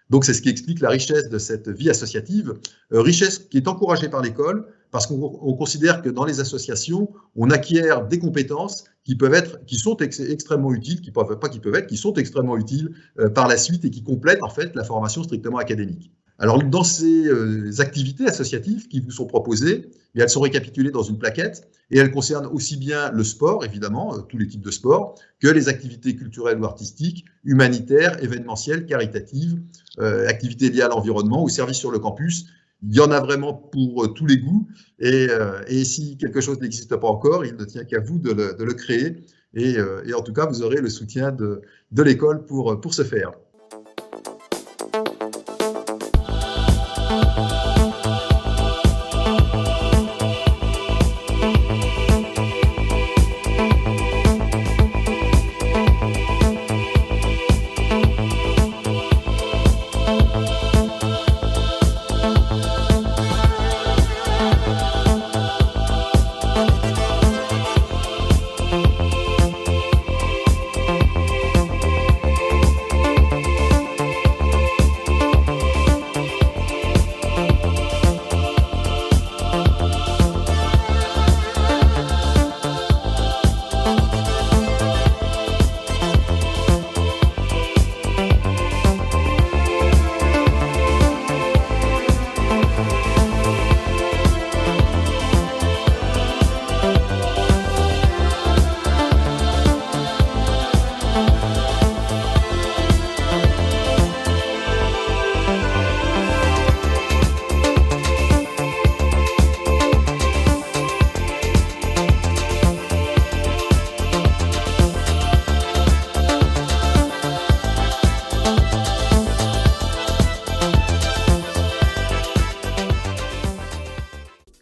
[SPEAKER 1] Donc c'est ce qui explique la richesse de cette vie associative, richesse qui est encouragée par l'école, parce qu'on considère que dans les associations, on acquiert des compétences qui sont extrêmement utiles, qui sont extrêmement utiles par la suite et qui complètent en fait la formation strictement académique. Alors dans ces activités associatives qui vous sont proposées, elles sont récapitulées dans une plaquette et elles concernent aussi bien le sport, évidemment, tous les types de sport, que les activités culturelles ou artistiques, humanitaires, événementielles, caritatives, activités liées à l'environnement ou services sur le campus. Il y en a vraiment pour tous les goûts et si quelque chose n'existe pas encore, il ne tient qu'à vous de le créer et en tout cas, vous aurez le soutien de l'école pour ce faire.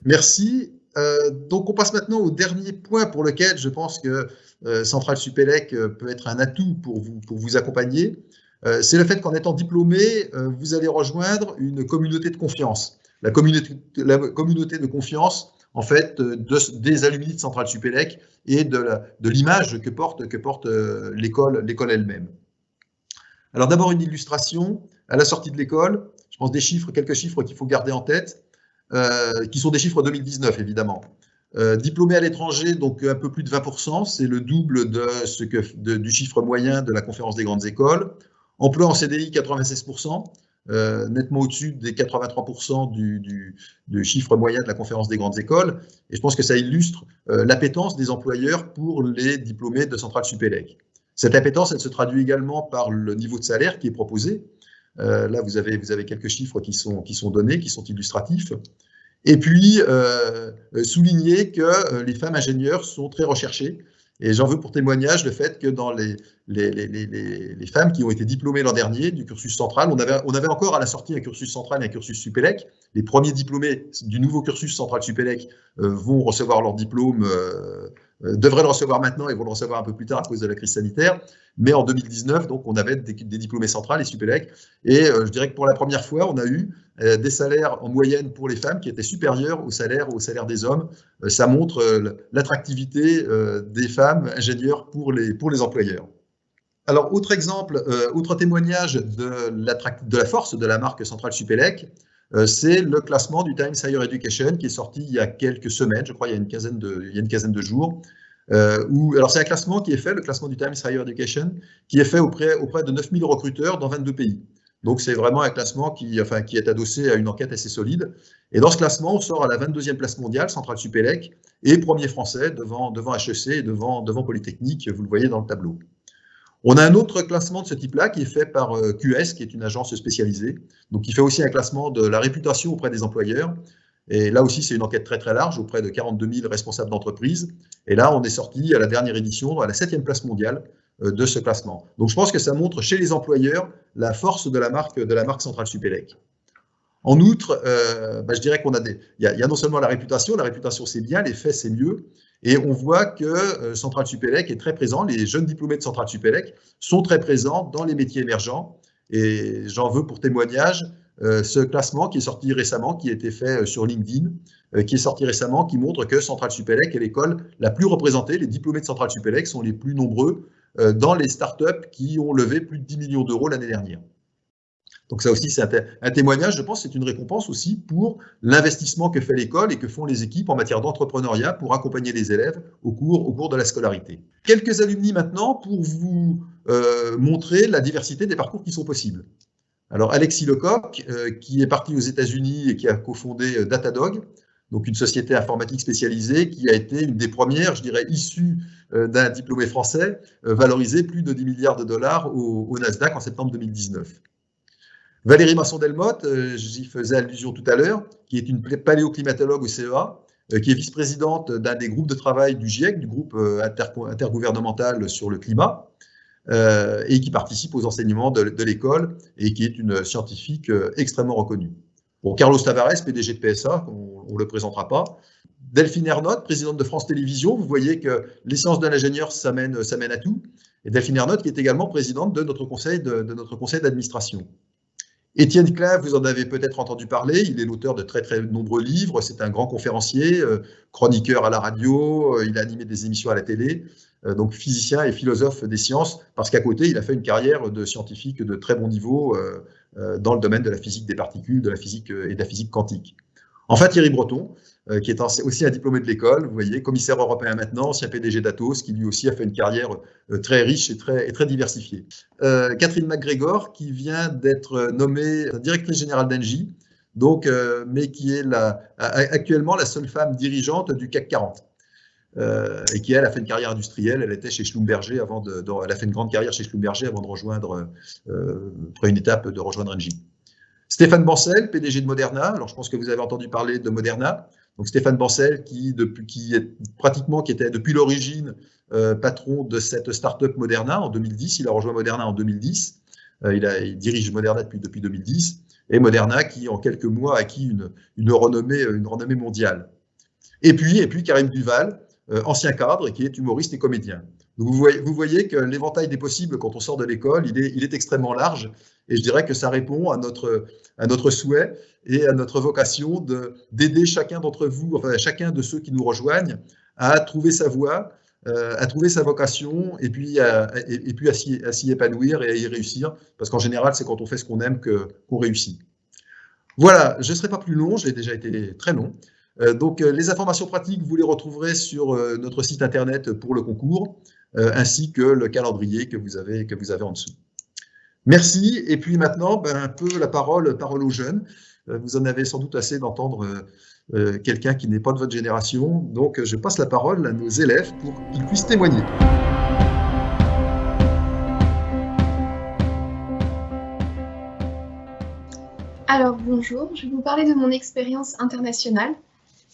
[SPEAKER 1] Merci. Donc, on passe maintenant au dernier point pour lequel je pense que Centrale Supélec peut être un atout pour vous accompagner. C'est le fait qu'en étant diplômé, vous allez rejoindre une communauté de confiance. La communauté de confiance, en fait, des alumni de Centrale Supélec et de l'image que porte l'école elle-même. Alors d'abord une illustration à la sortie de l'école. Je pense quelques chiffres qu'il faut garder en tête, qui sont des chiffres 2019 évidemment. Diplômé à l'étranger, donc un peu plus de 20%, c'est le double du chiffre moyen de la conférence des grandes écoles. Emploi en CDI 96%, nettement au-dessus des 83% du chiffre moyen de la conférence des grandes écoles. Et je pense que ça illustre l'appétence des employeurs pour les diplômés de Centrale Supélec. Cette appétence, elle se traduit également par le niveau de salaire qui est proposé. Là, vous avez quelques chiffres qui sont donnés, qui sont illustratifs. Et puis, souligner que les femmes ingénieurs sont très recherchées. Et j'en veux pour témoignage le fait que dans les femmes qui ont été diplômées l'an dernier du cursus central, on avait encore à la sortie un cursus central et un cursus Supélec. Les premiers diplômés du nouveau cursus central Supélec vont recevoir leur diplôme, devraient le recevoir maintenant et vont le recevoir un peu plus tard à cause de la crise sanitaire. Mais en 2019, donc, on avait des diplômés centrales et Supélec. Et je dirais que pour la première fois, on a eu des salaires en moyenne pour les femmes qui étaient supérieurs au salaire des hommes. Ça montre l'attractivité des femmes ingénieurs pour les employeurs. Alors, autre exemple, autre témoignage de la force de la marque Centrale Supélec, c'est le classement du Times Higher Education qui est sorti il y a quelques semaines, je crois il y a une quinzaine de jours. Alors c'est un classement qui est fait, le classement du Times Higher Education, qui est fait auprès de 9000 recruteurs dans 22 pays. Donc c'est vraiment un classement qui est adossé à une enquête assez solide. Et dans ce classement, on sort à la 22e place mondiale, Centrale Supélec, et premier français devant HEC et devant Polytechnique, vous le voyez dans le tableau. On a un autre classement de ce type-là qui est fait par QS, qui est une agence spécialisée, donc qui fait aussi un classement de la réputation auprès des employeurs. Et là aussi, c'est une enquête très très large auprès de 42 000 responsables d'entreprise. Et là, on est sorti à la dernière édition, à la 7e place mondiale de ce classement. Donc je pense que ça montre chez les employeurs la force de la marque Centrale Supélec. En outre, je dirais il y a non seulement la réputation c'est bien, les faits c'est mieux. Et on voit que Centrale Supélec est très présent, les jeunes diplômés de Centrale Supélec sont très présents dans les métiers émergents. Et j'en veux pour témoignage ce classement qui est sorti récemment, qui a été fait sur LinkedIn, qui est sorti récemment, qui montre que Centrale Supélec est l'école la plus représentée. Les diplômés de Centrale Supélec sont les plus nombreux dans les startups qui ont levé plus de 10 millions d'euros l'année dernière. Donc ça aussi, c'est un témoignage, je pense, c'est une récompense aussi pour l'investissement que fait l'école et que font les équipes en matière d'entrepreneuriat pour accompagner les élèves au cours de la scolarité. Quelques alumni maintenant pour vous montrer la diversité des parcours qui sont possibles. Alors Alexis Lecoq, qui est parti aux États-Unis et qui a cofondé Datadog, donc une société informatique spécialisée qui a été une des premières, je dirais, issue d'un diplômé français, valorisé plus de 10 milliards de dollars au Nasdaq en septembre 2019. Valérie Masson-Delmotte, j'y faisais allusion tout à l'heure, qui est une paléoclimatologue au CEA, qui est vice-présidente d'un des groupes de travail du GIEC, du groupe intergouvernemental sur le climat, et qui participe aux enseignements de l'école et qui est une scientifique extrêmement reconnue. Bon, Carlos Tavares, PDG de PSA, on ne le présentera pas. Delphine Ernotte, présidente de France Télévisions, vous voyez que les sciences de l'ingénieur, ça mène à tout. Et Delphine Ernotte, qui est également présidente de notre conseil d'administration. Étienne Klein, vous en avez peut-être entendu parler, il est l'auteur de très très nombreux livres, c'est un grand conférencier, chroniqueur à la radio, il a animé des émissions à la télé, donc physicien et philosophe des sciences, parce qu'à côté, il a fait une carrière de scientifique de très bon niveau dans le domaine de la physique des particules, de la physique et de la physique quantique. Enfin, Thierry Breton, qui est aussi un diplômé de l'école, vous voyez, commissaire européen maintenant, ancien PDG d'Atos, qui lui aussi a fait une carrière très riche et très diversifiée. Catherine McGregor, qui vient d'être nommée directrice générale d'Engie, donc, mais qui est actuellement la seule femme dirigeante du CAC 40. Et qui, elle, a fait une carrière industrielle. Elle était chez Schlumberger elle a fait une grande carrière chez Schlumberger avant de rejoindre, après une étape de rejoindre Engie. Stéphane Bancel, PDG de Moderna. Alors, je pense que vous avez entendu parler de Moderna. Donc, Stéphane Bancel, qui était depuis l'origine patron de cette start-up Moderna en 2010. Il a rejoint Moderna en 2010. Il dirige Moderna depuis 2010. et Moderna qui, en quelques mois, a acquis une renommée mondiale. Et puis Karim Duval, ancien cadre, qui est humoriste et comédien. Donc vous voyez que l'éventail des possibles quand on sort de l'école, il est extrêmement large, et je dirais que ça répond à notre souhait et à notre vocation d'aider chacun d'entre vous, enfin chacun de ceux qui nous rejoignent, à trouver sa voie, à trouver sa vocation, et puis à s'y épanouir et à y réussir, parce qu'en général, c'est quand on fait ce qu'on aime qu'on réussit. Voilà, je ne serai pas plus long, j'ai déjà été très long. Donc, les informations pratiques, vous les retrouverez sur notre site internet pour le concours, ainsi que le calendrier que vous avez en dessous. Merci. Et puis maintenant, un peu la parole aux jeunes. Vous en avez sans doute assez d'entendre quelqu'un qui n'est pas de votre génération. Donc, je passe la parole à nos élèves pour qu'ils puissent témoigner.
[SPEAKER 2] Alors bonjour, je vais vous parler de mon expérience internationale.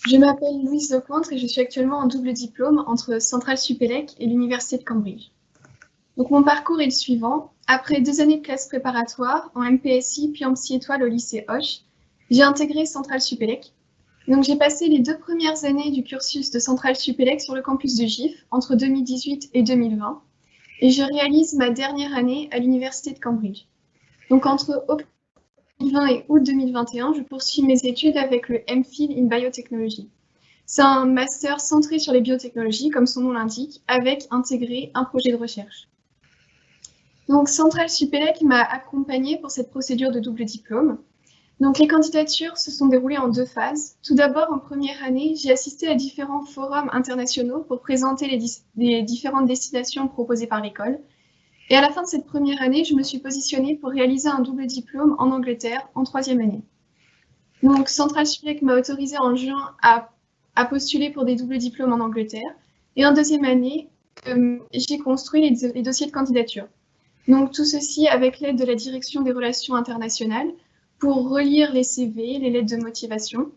[SPEAKER 2] Je m'appelle Louise Lecointre et je suis actuellement en double diplôme entre Centrale Supélec et l'Université de Cambridge. Donc mon parcours est le suivant. Après 2 années de classe préparatoire en MPSI puis en Psy Étoile au lycée Hoche, j'ai intégré Centrale Supélec. Donc j'ai passé les 2 premières années du cursus de Centrale Supélec sur le campus de GIF entre 2018 et 2020 et je réalise ma dernière année à l'Université de Cambridge. Donc entre 2020 et août 2021, je poursuis mes études avec le MPhil in Biotechnology. C'est un master centré sur les biotechnologies, comme son nom l'indique, avec intégré un projet de recherche. Donc, Centrale Supélec m'a accompagnée pour cette procédure de double diplôme. Donc, les candidatures se sont déroulées en 2 phases. Tout d'abord, en première année, j'ai assisté à différents forums internationaux pour présenter les différentes destinations proposées par l'école. Et à la fin de cette première année, je me suis positionnée pour réaliser un double diplôme en Angleterre en 3e année. Donc, Centrale Supélec m'a autorisée en juin à postuler pour des doubles diplômes en Angleterre. Et en 2e année, j'ai construit les dossiers de candidature. Donc, tout ceci avec l'aide de la Direction des Relations internationales pour relire les CV, les lettres de motivation.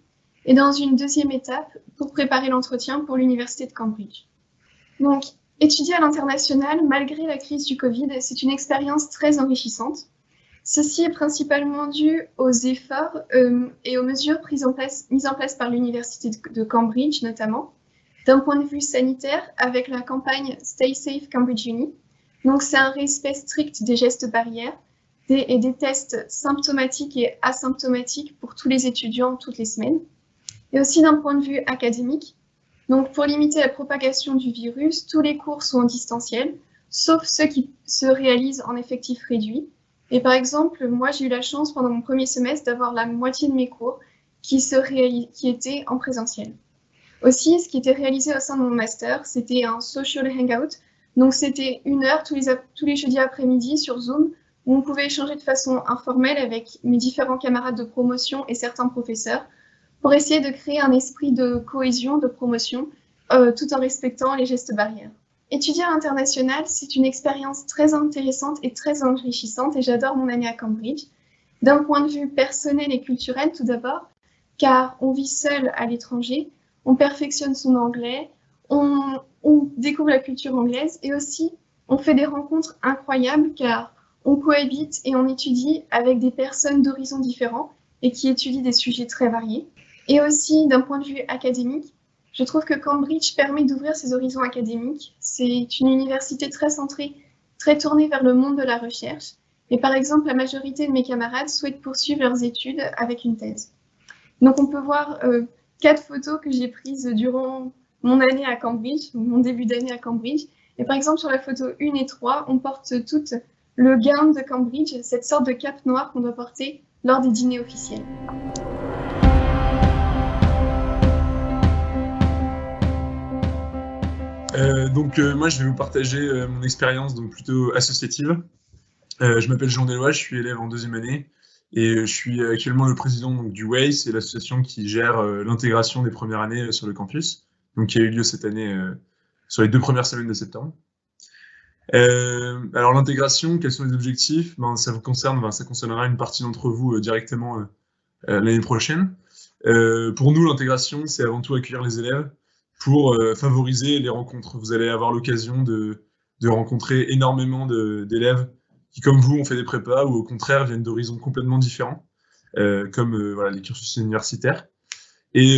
[SPEAKER 2] Et dans une 2e étape, pour préparer l'entretien pour l'Université de Cambridge. Donc, étudier à l'international, malgré la crise du Covid, c'est une expérience très enrichissante. Ceci est principalement dû aux efforts et aux mesures mises en place par l'Université de Cambridge, notamment, d'un point de vue sanitaire, avec la campagne Stay Safe Cambridge Uni. Donc, c'est un respect strict des gestes barrières et des tests symptomatiques et asymptomatiques pour tous les étudiants toutes les semaines. Et aussi d'un point de vue académique. Donc, pour limiter la propagation du virus, tous les cours sont en distanciel, sauf ceux qui se réalisent en effectif réduit. Et par exemple, moi, j'ai eu la chance pendant mon 1er semestre d'avoir la moitié de mes cours qui étaient en présentiel. Aussi, ce qui était réalisé au sein de mon master, c'était un social hangout. Donc, c'était 1 heure tous les jeudis après-midi sur Zoom, où on pouvait échanger de façon informelle avec mes différents camarades de promotion et certains professeurs, pour essayer de créer un esprit de cohésion, de promotion, tout en respectant les gestes barrières. Étudier à l'international, c'est une expérience très intéressante et très enrichissante, et j'adore mon année à Cambridge. D'un point de vue personnel et culturel, tout d'abord, car on vit seul à l'étranger, on perfectionne son anglais, on découvre la culture anglaise, et aussi, on fait des rencontres incroyables, car on cohabite et on étudie avec des personnes d'horizons différents, et qui étudient des sujets très variés. Et aussi, d'un point de vue académique, je trouve que Cambridge permet d'ouvrir ses horizons académiques. C'est une université très centrée, très tournée vers le monde de la recherche. Et par exemple, la majorité de mes camarades souhaitent poursuivre leurs études avec une thèse. Donc on peut voir 4 photos que j'ai prises durant mon année à Cambridge, mon début d'année à Cambridge. Et par exemple, sur la photo 1 et 3, on porte toutes le gown de Cambridge, cette sorte de cape noire qu'on doit porter lors des dîners officiels.
[SPEAKER 3] Moi, je vais vous partager mon expérience donc plutôt associative. Je m'appelle Jean Delois, je suis élève en 2e année et je suis actuellement le président donc, du WAY, c'est l'association qui gère l'intégration des premières années sur le campus, donc qui a eu lieu cette année sur les 2 premières semaines de septembre. Alors l'intégration, quels sont les objectifs? Ça concernera une partie d'entre vous directement l'année prochaine. Pour nous, l'intégration, c'est avant tout accueillir les élèves pour favoriser les rencontres. Vous allez avoir l'occasion de rencontrer énormément d'élèves qui, comme vous, ont fait des prépas ou au contraire viennent d'horizons complètement différents. comme voilà, les cursus universitaires. Et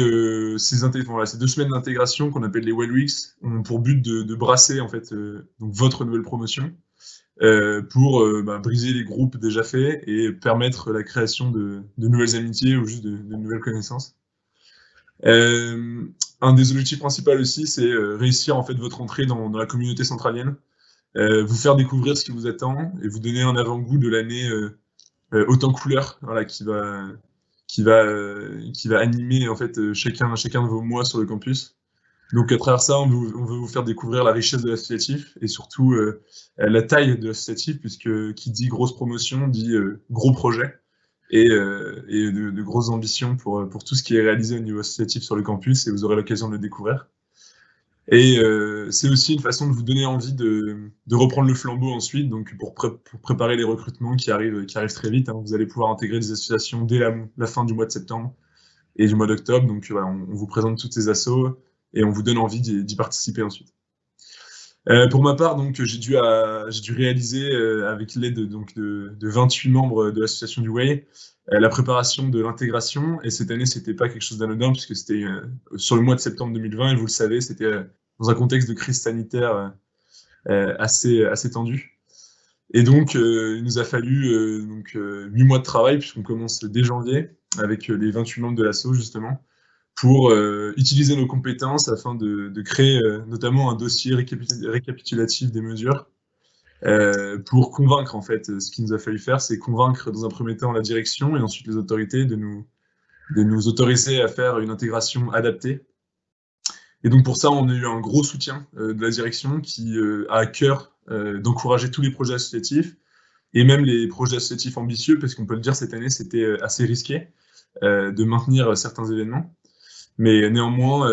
[SPEAKER 3] ces 2 semaines d'intégration qu'on appelle les Well Weeks ont pour but de brasser en fait donc votre nouvelle promotion pour briser les groupes déjà faits et permettre la création de nouvelles amitiés ou juste de nouvelles connaissances. Un des objectifs principaux aussi, c'est réussir en fait votre entrée dans la communauté centralienne, vous faire découvrir ce qui vous attend et vous donner un avant-goût de l'année haute en couleurs, voilà, qui va animer en fait chacun de vos mois sur le campus. Donc à travers ça, on veut vous faire découvrir la richesse de l'associatif et surtout la taille de l'associatif, puisque qui dit grosse promotion dit gros projet et de grosses ambitions pour tout ce qui est réalisé au niveau associatif sur le campus, et vous aurez l'occasion de le découvrir. Et c'est aussi une façon de vous donner envie de reprendre le flambeau ensuite, donc pour préparer les recrutements qui arrivent très vite. Hein. Vous allez pouvoir intégrer des associations dès la fin du mois de septembre et du mois d'octobre. Donc voilà, on vous présente toutes ces assos et on vous donne envie d'y participer ensuite. Pour ma part, donc j'ai dû réaliser avec l'aide de 28 membres de l'association du Way la préparation de l'intégration. Et cette année, c'était pas quelque chose d'anodin, puisque c'était sur le mois de septembre 2020, et vous le savez, c'était dans un contexte de crise sanitaire assez tendu. Et donc, il nous a fallu 8 mois de travail, puisqu'on commence dès janvier avec les 28 membres de l'asso, justement, pour utiliser nos compétences afin de créer notamment un dossier récapitulatif des mesures pour convaincre, en fait, ce qu'il nous a fallu faire, c'est convaincre dans un premier temps la direction et ensuite les autorités de nous autoriser à faire une intégration adaptée. Et donc pour ça, on a eu un gros soutien de la direction qui a à cœur d'encourager tous les projets associatifs et même les projets associatifs ambitieux, parce qu'on peut le dire, cette année, c'était assez risqué de maintenir certains événements. Mais néanmoins,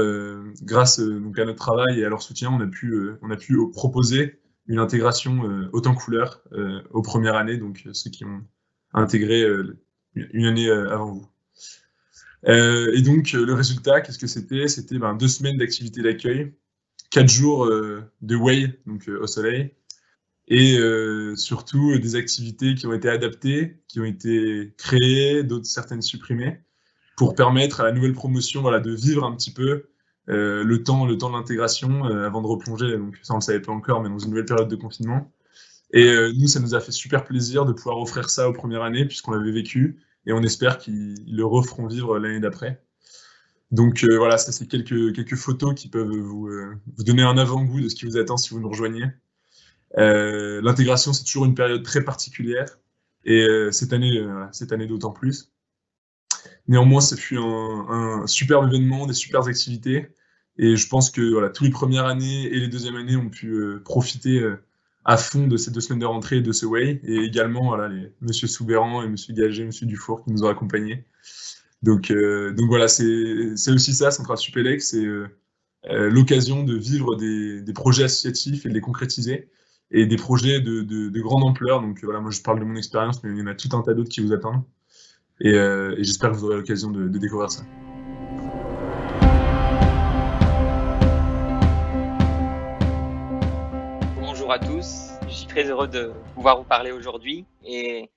[SPEAKER 3] grâce donc à notre travail et à leur soutien, on a pu proposer une intégration haute en couleurs aux premières années, donc ceux qui ont intégré une année avant vous. Et donc le résultat, qu'est-ce que c'était? C'était 2 semaines d'activité d'accueil, 4 jours de way, donc au soleil, et surtout des activités qui ont été adaptées, qui ont été créées, d'autres certaines supprimées, pour permettre à la nouvelle promotion de vivre un petit peu le temps de l'intégration avant de replonger, donc ça on ne le savait pas encore, mais dans une nouvelle période de confinement. Et nous, ça nous a fait super plaisir de pouvoir offrir ça aux premières années, puisqu'on l'avait vécu, et on espère qu'ils le referont vivre l'année d'après. Donc voilà, ça c'est quelques photos qui peuvent vous donner un avant-goût de ce qui vous attend si vous nous rejoignez. L'intégration, c'est toujours une période très particulière, et cette année d'autant plus. Néanmoins, ça fut un superbe événement, des superbes activités, et je pense que voilà, tous les premières années et les deuxièmes années ont pu profiter à fond de ces 2 semaines de rentrée et de ce way, et également voilà, Monsieur Soubéran et Monsieur Gagé, Monsieur Dufour qui nous ont accompagnés. Donc voilà, c'est aussi ça, Centrale Supélec, c'est l'occasion de vivre des projets associatifs et de les concrétiser, et des projets de grande ampleur. Donc voilà, moi je parle de mon expérience, mais il y en a tout un tas d'autres qui vous attendent. Et j'espère que vous aurez l'occasion de découvrir ça.
[SPEAKER 4] Bonjour à tous, je suis très heureux de pouvoir vous parler aujourd'hui. Et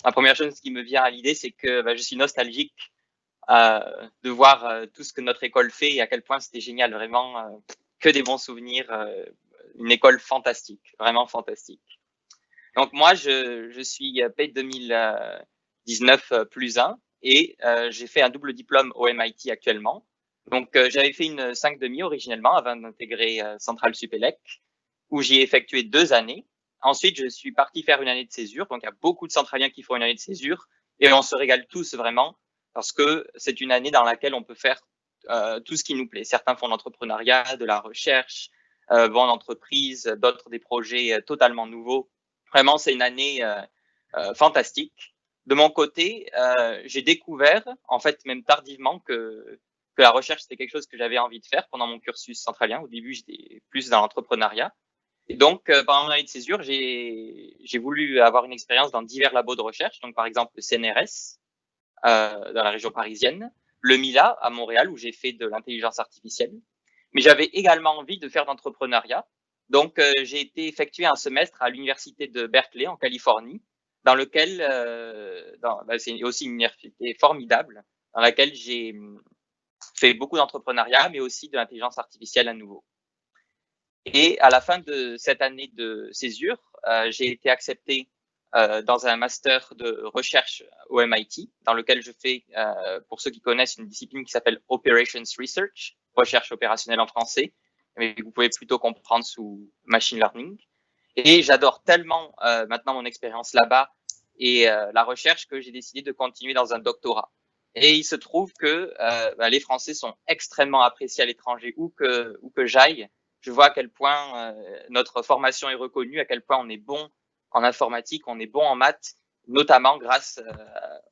[SPEAKER 4] la première chose qui me vient à l'idée, c'est que je suis nostalgique de voir tout ce que notre école fait et à quel point c'était génial, vraiment que des bons souvenirs, une école fantastique, vraiment fantastique. Donc moi, je suis P 2019 plus 1 et j'ai fait un double diplôme au MIT actuellement. Donc j'avais fait une 5,5 originellement avant d'intégrer Centrale Supélec, où j'y ai effectué 2 années. Ensuite, je suis parti faire une année de césure. Donc il y a beaucoup de centraliens qui font une année de césure et on se régale tous vraiment parce que c'est une année dans laquelle on peut faire tout ce qui nous plaît. Certains font de l'entrepreneuriat, de la recherche, vont en entreprise, d'autres des projets totalement nouveaux. Vraiment, c'est une année fantastique. De mon côté, j'ai découvert, en fait, même tardivement, que la recherche, c'était quelque chose que j'avais envie de faire pendant mon cursus centralien. Au début, j'étais plus dans l'entrepreneuriat. Et donc, pendant mon année de césure, j'ai voulu avoir une expérience dans divers labos de recherche. Donc, par exemple, le CNRS, dans la région parisienne, le MILA à Montréal, où j'ai fait de l'intelligence artificielle. Mais j'avais également envie de faire d'entrepreneuriat. Donc, j'ai été effectuer un semestre à l'université de Berkeley, en Californie, dans lequel c'est aussi une université formidable, dans laquelle j'ai fait beaucoup d'entrepreneuriat, mais aussi de l'intelligence artificielle à nouveau. Et à la fin de cette année de césure, j'ai été accepté dans un master de recherche au MIT, dans lequel je fais, pour ceux qui connaissent, une discipline qui s'appelle Operations Research, recherche opérationnelle en français, mais vous pouvez plutôt comprendre sous machine learning. Et j'adore tellement maintenant mon expérience là-bas et la recherche que j'ai décidé de continuer dans un doctorat. Et il se trouve que les Français sont extrêmement appréciés à l'étranger, où que j'aille. Je vois à quel point notre formation est reconnue, à quel point on est bon en informatique, on est bon en maths, notamment grâce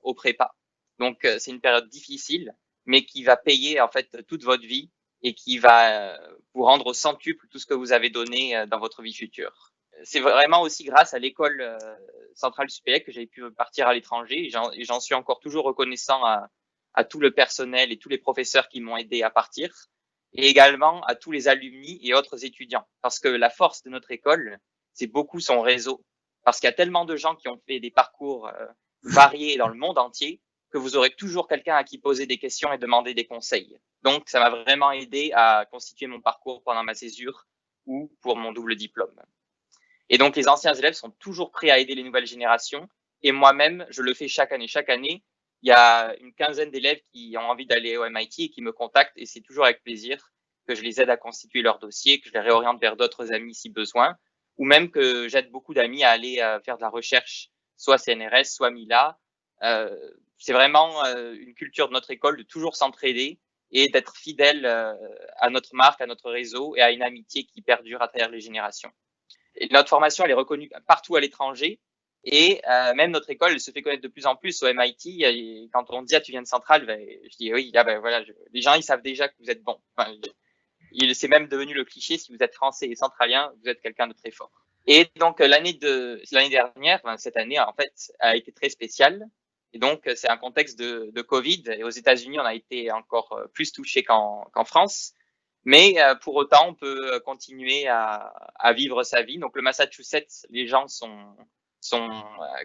[SPEAKER 4] au prépa. Donc c'est une période difficile, mais qui va payer en fait toute votre vie et qui va vous rendre au centuple tout ce que vous avez donné dans votre vie future. C'est vraiment aussi grâce à l'école centrale Supélec que j'ai pu partir à l'étranger et j'en suis encore toujours reconnaissant à tout le personnel et tous les professeurs qui m'ont aidé à partir, et également à tous les alumni et autres étudiants. Parce que la force de notre école, c'est beaucoup son réseau. Parce qu'il y a tellement de gens qui ont fait des parcours variés dans le monde entier que vous aurez toujours quelqu'un à qui poser des questions et demander des conseils. Donc, ça m'a vraiment aidé à constituer mon parcours pendant ma césure ou pour mon double diplôme. Et donc, les anciens élèves sont toujours prêts à aider les nouvelles générations. Et moi-même, je le fais chaque année. Chaque année, il y a une quinzaine d'élèves qui ont envie d'aller au MIT et qui me contactent. Et c'est toujours avec plaisir que je les aide à constituer leur dossier, que je les réoriente vers d'autres amis si besoin, ou même que j'aide beaucoup d'amis à aller faire de la recherche, soit CNRS, soit Mila. C'est vraiment une culture de notre école de toujours s'entraider et d'être fidèle à notre marque, à notre réseau et à une amitié qui perdure à travers les générations. Et notre formation, elle est reconnue partout à l'étranger. Et même notre école, elle se fait connaître de plus en plus au MIT. Et quand on dit, tu viens de Centrale, je dis, oui, voilà, les gens, ils savent déjà que vous êtes bon. Enfin, c'est même devenu le cliché, si vous êtes français et centralien, vous êtes quelqu'un de très fort. Et donc, l'année dernière, cette année, en fait, a été très spéciale. Et donc, c'est un contexte de Covid. Et aux États-Unis, on a été encore plus touchés qu'en France. Mais pour autant, on peut continuer à vivre sa vie. Donc, le Massachusetts, les gens sont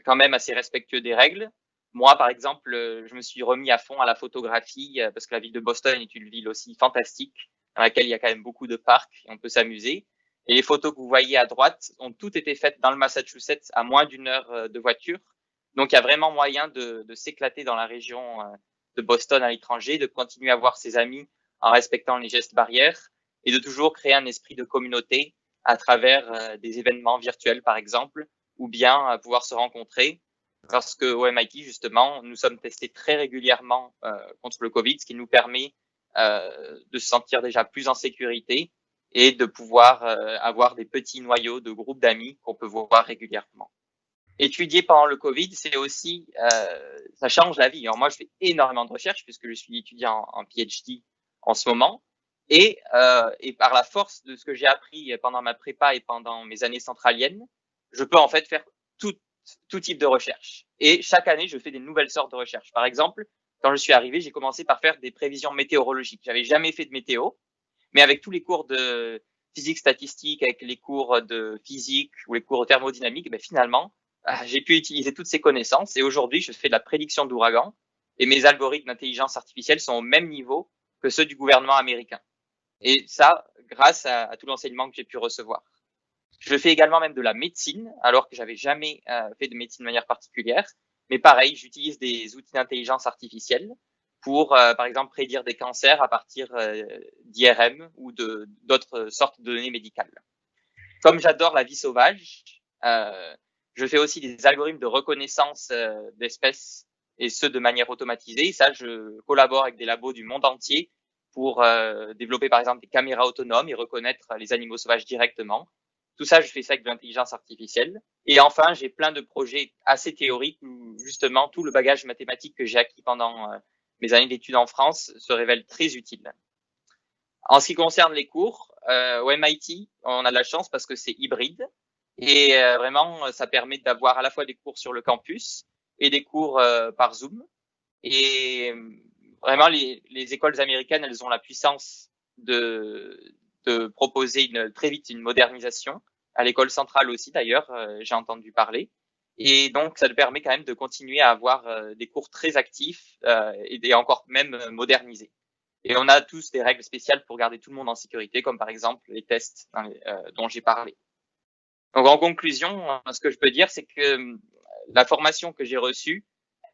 [SPEAKER 4] quand même assez respectueux des règles. Moi, par exemple, je me suis remis à fond à la photographie parce que la ville de Boston est une ville aussi fantastique dans laquelle il y a quand même beaucoup de parcs et on peut s'amuser. Et les photos que vous voyez à droite ont toutes été faites dans le Massachusetts à moins d'1 heure de voiture. Donc, il y a vraiment moyen de s'éclater dans la région de Boston à l'étranger, de continuer à voir ses amis en respectant les gestes barrières et de toujours créer un esprit de communauté à travers des événements virtuels, par exemple, ou bien pouvoir se rencontrer. Parce qu'au MIT, justement, nous sommes testés très régulièrement contre le Covid, ce qui nous permet de se sentir déjà plus en sécurité et de pouvoir avoir des petits noyaux de groupes d'amis qu'on peut voir régulièrement. Étudier pendant le Covid, c'est aussi, ça change la vie. Alors moi, je fais énormément de recherches puisque je suis étudiant en PhD en ce moment. Et par la force de ce que j'ai appris pendant ma prépa et pendant mes années centraliennes, je peux en fait faire tout type de recherche. Et chaque année, je fais des nouvelles sortes de recherches. Par exemple, quand je suis arrivé, j'ai commencé par faire des prévisions météorologiques. J'avais jamais fait de météo, mais avec tous les cours de physique statistique, avec les cours de physique ou les cours de thermodynamique, finalement, j'ai pu utiliser toutes ces connaissances. Et aujourd'hui, je fais de la prédiction d'ouragans et mes algorithmes d'intelligence artificielle sont au même niveau que ceux du gouvernement américain. Et ça, grâce à tout l'enseignement que j'ai pu recevoir. Je fais également même de la médecine, alors que j'avais jamais fait de médecine de manière particulière. Mais pareil, j'utilise des outils d'intelligence artificielle pour, par exemple, prédire des cancers à partir d'IRM ou d'autres sortes de données médicales. Comme j'adore la vie sauvage, je fais aussi des algorithmes de reconnaissance d'espèces et ce de manière automatisée. Ça, je collabore avec des labos du monde entier pour développer par exemple des caméras autonomes et reconnaître les animaux sauvages directement. Tout ça, je fais ça avec de l'intelligence artificielle. Et enfin, j'ai plein de projets assez théoriques où justement tout le bagage mathématique que j'ai acquis pendant mes années d'études en France se révèle très utile. En ce qui concerne les cours, au MIT, on a de la chance parce que c'est hybride et vraiment, ça permet d'avoir à la fois des cours sur le campus et des cours par Zoom. Et vraiment, les écoles américaines, elles ont la puissance de proposer très vite une modernisation. À l'école centrale aussi, d'ailleurs, j'ai entendu parler. Et donc, ça nous permet quand même de continuer à avoir des cours très actifs et encore même modernisés. Et on a tous des règles spéciales pour garder tout le monde en sécurité, comme par exemple les tests dont j'ai parlé. Donc, en conclusion, ce que je peux dire, c'est que la formation que j'ai reçue,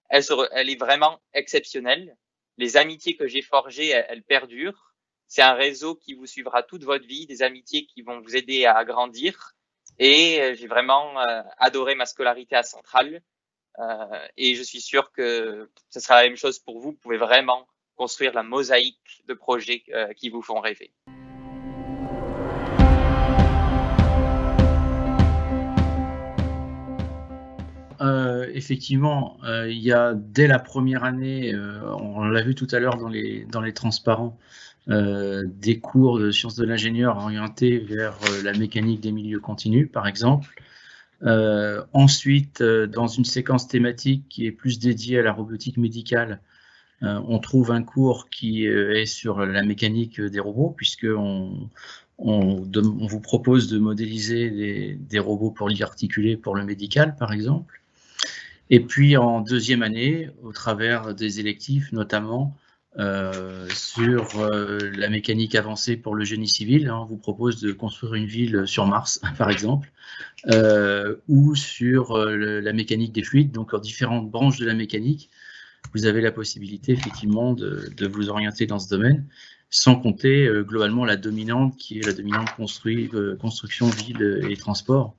[SPEAKER 4] elle est vraiment exceptionnelle. Les amitiés que j'ai forgées, elles perdurent. C'est un réseau qui vous suivra toute votre vie, des amitiés qui vont vous aider à grandir. Et j'ai vraiment adoré ma scolarité à Centrale. Et je suis sûr que ce sera la même chose pour vous. Vous pouvez vraiment construire la mosaïque de projets qui vous font rêver.
[SPEAKER 5] Effectivement, il y a dès la première année, on l'a vu tout à l'heure dans les transparents, des cours de sciences de l'ingénieur orientés vers la mécanique des milieux continus, par exemple. Ensuite, dans une séquence thématique qui est plus dédiée à la robotique médicale, on trouve un cours qui est sur la mécanique des robots, puisqu'on vous propose de modéliser des robots pour l'articuler pour le médical, par exemple. Et puis en deuxième année, au travers des électifs, notamment sur la mécanique avancée pour le génie civil, on vous propose de construire une ville sur Mars, par exemple, ou sur la mécanique des fluides, donc en différentes branches de la mécanique. Vous avez la possibilité effectivement de vous orienter dans ce domaine, sans compter globalement la dominante, qui est la dominante construction, ville et transport,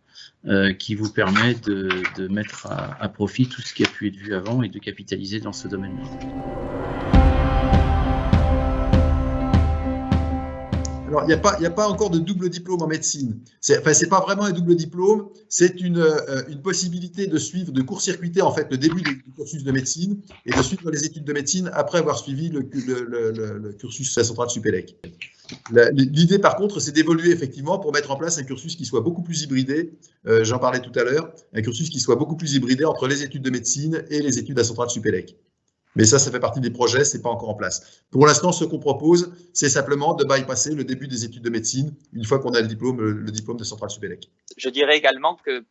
[SPEAKER 5] qui vous permet de mettre à profit tout ce qui a pu être vu avant et de capitaliser dans ce domaine-là.
[SPEAKER 1] Alors, il n'y a pas encore de double diplôme en médecine. C'est pas vraiment un double diplôme, c'est une possibilité de suivre, de court-circuiter en fait le début du cursus de médecine et de suivre les études de médecine après avoir suivi le cursus à Centrale Supélec. L'idée, par contre, c'est d'évoluer effectivement pour mettre en place un cursus qui soit beaucoup plus hybridé. J'en parlais tout à l'heure, un cursus qui soit beaucoup plus hybridé entre les études de médecine et les études à Centrale Supélec. Mais ça fait partie des projets, c'est pas encore en place. Pour l'instant, ce qu'on propose, c'est simplement de bypasser le début des études de médecine une fois qu'on a le diplôme de Centrale Supélec.
[SPEAKER 4] Je dirais également que,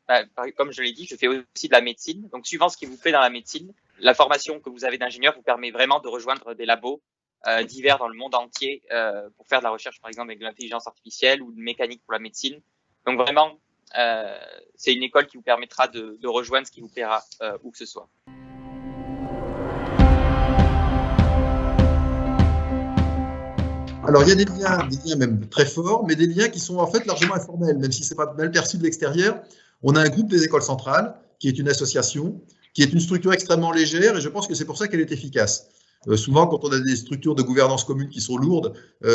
[SPEAKER 4] comme je l'ai dit, je fais aussi de la médecine. Donc, suivant ce qui vous plaît dans la médecine, la formation que vous avez d'ingénieur vous permet vraiment de rejoindre des labos divers dans le monde entier pour faire de la recherche, par exemple, avec de l'intelligence artificielle ou de mécanique pour la médecine. Donc, vraiment, c'est une école qui vous permettra de rejoindre ce qui vous plaira où que ce soit.
[SPEAKER 1] Alors, il y a des liens même très forts, mais des liens qui sont en fait largement informels, même si ce n'est pas mal perçu de l'extérieur. On a un groupe des écoles centrales, qui est une association, qui est une structure extrêmement légère, et je pense que c'est pour ça qu'elle est efficace. Souvent, quand on a des structures de gouvernance commune qui sont lourdes,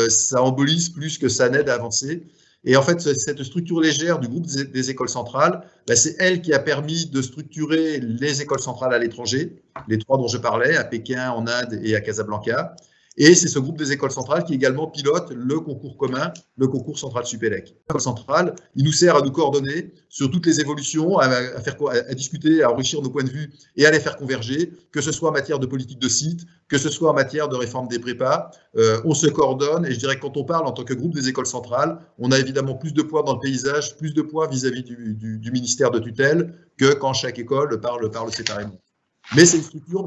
[SPEAKER 1] ça embolise plus que ça n'aide à avancer. Et en fait, cette structure légère du groupe des écoles centrales, c'est elle qui a permis de structurer les écoles centrales à l'étranger, les 3 dont je parlais, à Pékin, en Inde et à Casablanca. Et c'est ce groupe des écoles centrales qui également pilote le concours commun, le concours Centrale Supélec. L'école centrale, il nous sert à nous coordonner sur toutes les évolutions, à discuter, à enrichir nos points de vue et à les faire converger, que ce soit en matière de politique de site, que ce soit en matière de réforme des prépas. On se coordonne et je dirais que quand on parle en tant que groupe des écoles centrales, on a évidemment plus de poids dans le paysage, plus de poids vis-à-vis du ministère de tutelle que quand chaque école parle séparément. Mais c'est une structure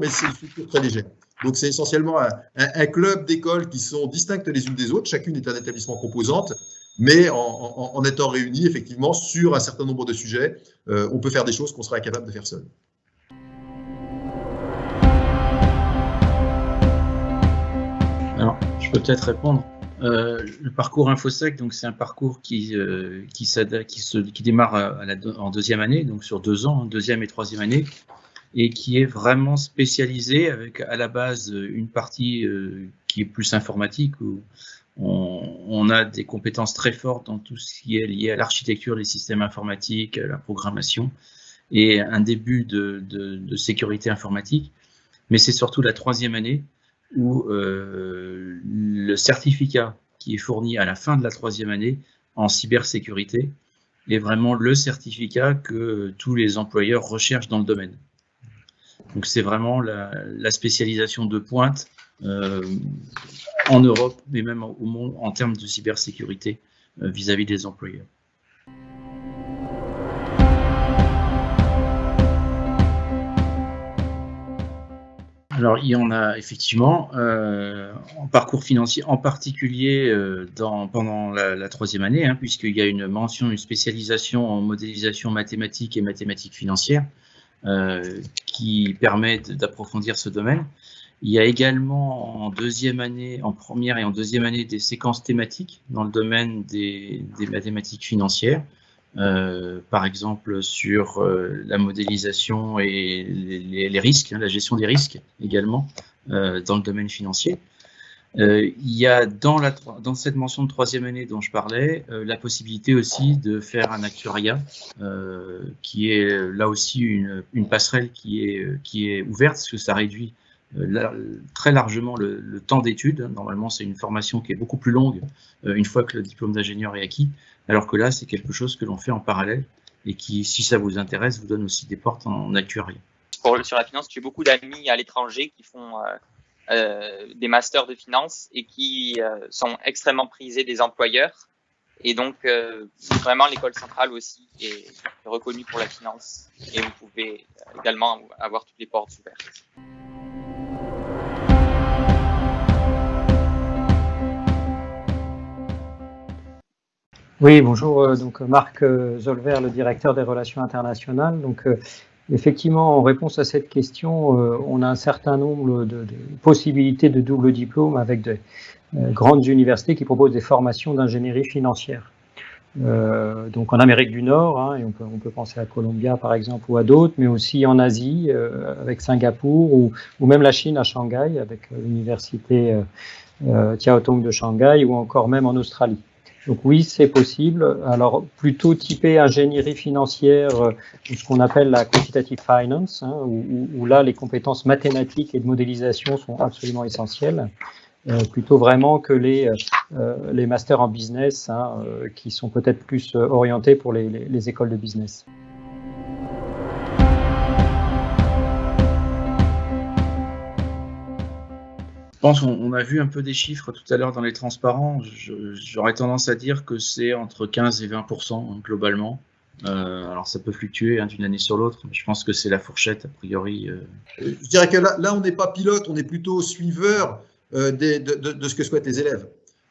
[SPEAKER 1] très légère. Donc, c'est essentiellement un club d'écoles qui sont distinctes les unes des autres. Chacune est un établissement composante, mais en étant réunis, effectivement, sur un certain nombre de sujets, on peut faire des choses qu'on serait incapable de faire seul.
[SPEAKER 5] Alors, je peux peut-être répondre. Le parcours InfoSec, donc c'est un parcours qui démarre en deuxième année, donc sur 2 ans, deuxième et troisième année, et qui est vraiment spécialisé avec à la base une partie qui est plus informatique, où on a des compétences très fortes dans tout ce qui est lié à l'architecture, les systèmes informatiques, la programmation, et un début de sécurité informatique. Mais c'est surtout la troisième année où le certificat qui est fourni à la fin de la troisième année en cybersécurité est vraiment le certificat que tous les employeurs recherchent dans le domaine. Donc c'est vraiment la spécialisation de pointe en Europe, mais même au monde en termes de cybersécurité vis-à-vis des employeurs. Alors, il y en a effectivement en parcours financier, en particulier pendant la troisième année, hein, puisqu'il y a une mention, une spécialisation en modélisation mathématique et mathématiques financières qui permet d'approfondir ce domaine. Il y a également en deuxième année, en première et en deuxième année, des séquences thématiques dans le domaine des mathématiques financières. Par exemple sur la modélisation et les risques, hein, la gestion des risques également dans le domaine financier. Il y a dans cette mention de troisième année dont je parlais, la possibilité aussi de faire un actuariat qui est là aussi une passerelle qui est ouverte, parce que ça réduit très largement le temps d'études. Normalement, c'est une formation qui est beaucoup plus longue une fois que le diplôme d'ingénieur est acquis, alors que là, c'est quelque chose que l'on fait en parallèle et qui, si ça vous intéresse, vous donne aussi des portes en actuariat.
[SPEAKER 4] Sur la finance, j'ai beaucoup d'amis à l'étranger qui font des masters de finance et qui sont extrêmement prisés des employeurs. Et donc, vraiment, l'école centrale aussi est reconnue pour la finance. Et vous pouvez également avoir toutes les portes ouvertes.
[SPEAKER 6] Oui, bonjour. Donc Marc Zolver, le directeur des relations internationales. Donc effectivement, en réponse à cette question, on a un certain nombre de possibilités de double diplôme avec de grandes universités qui proposent des formations d'ingénierie financière. Donc en Amérique du Nord, hein, et on peut penser à Columbia par exemple ou à d'autres, mais aussi en Asie avec Singapour ou même la Chine à Shanghai avec l'université Chiao Tung de Shanghai ou encore même en Australie. Donc oui, c'est possible. Alors plutôt typé ingénierie financière, ce qu'on appelle la quantitative finance, hein, où là les compétences mathématiques et de modélisation sont absolument essentielles. Plutôt vraiment que les masters en business, hein, qui sont peut-être plus orientés pour les écoles de business.
[SPEAKER 5] Je pense qu'on a vu un peu des chiffres tout à l'heure dans les transparents. J'aurais tendance à dire que c'est entre 15 et 20% hein, globalement. Alors ça peut fluctuer hein, d'une année sur l'autre, mais je pense que c'est la fourchette a priori.
[SPEAKER 1] Je dirais que là on n'est pas pilote, on est plutôt suiveur de ce que souhaitent les élèves.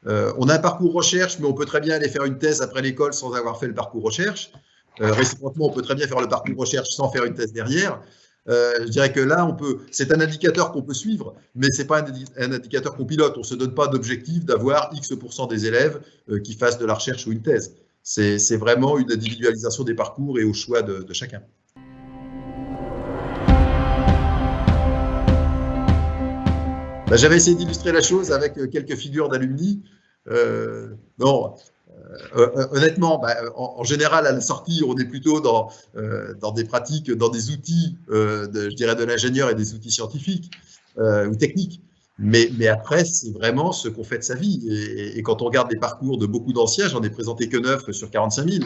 [SPEAKER 1] On a un parcours recherche, mais on peut très bien aller faire une thèse après l'école sans avoir fait le parcours recherche. Réciproquement, on peut très bien faire le parcours recherche sans faire une thèse derrière. Je dirais que là, c'est un indicateur qu'on peut suivre, mais ce n'est pas un indicateur qu'on pilote. On ne se donne pas d'objectif d'avoir X% des élèves qui fassent de la recherche ou une thèse. C'est vraiment une individualisation des parcours et au choix de chacun. J'avais essayé d'illustrer la chose avec quelques figures d'alumni. Honnêtement, en général, à la sortie, on est plutôt dans des pratiques, dans des outils, je dirais, de l'ingénieur et des outils scientifiques ou techniques. Mais après, c'est vraiment ce qu'on fait de sa vie. Et quand on regarde les parcours de beaucoup d'anciens, j'en ai présenté que 9 sur 45 000,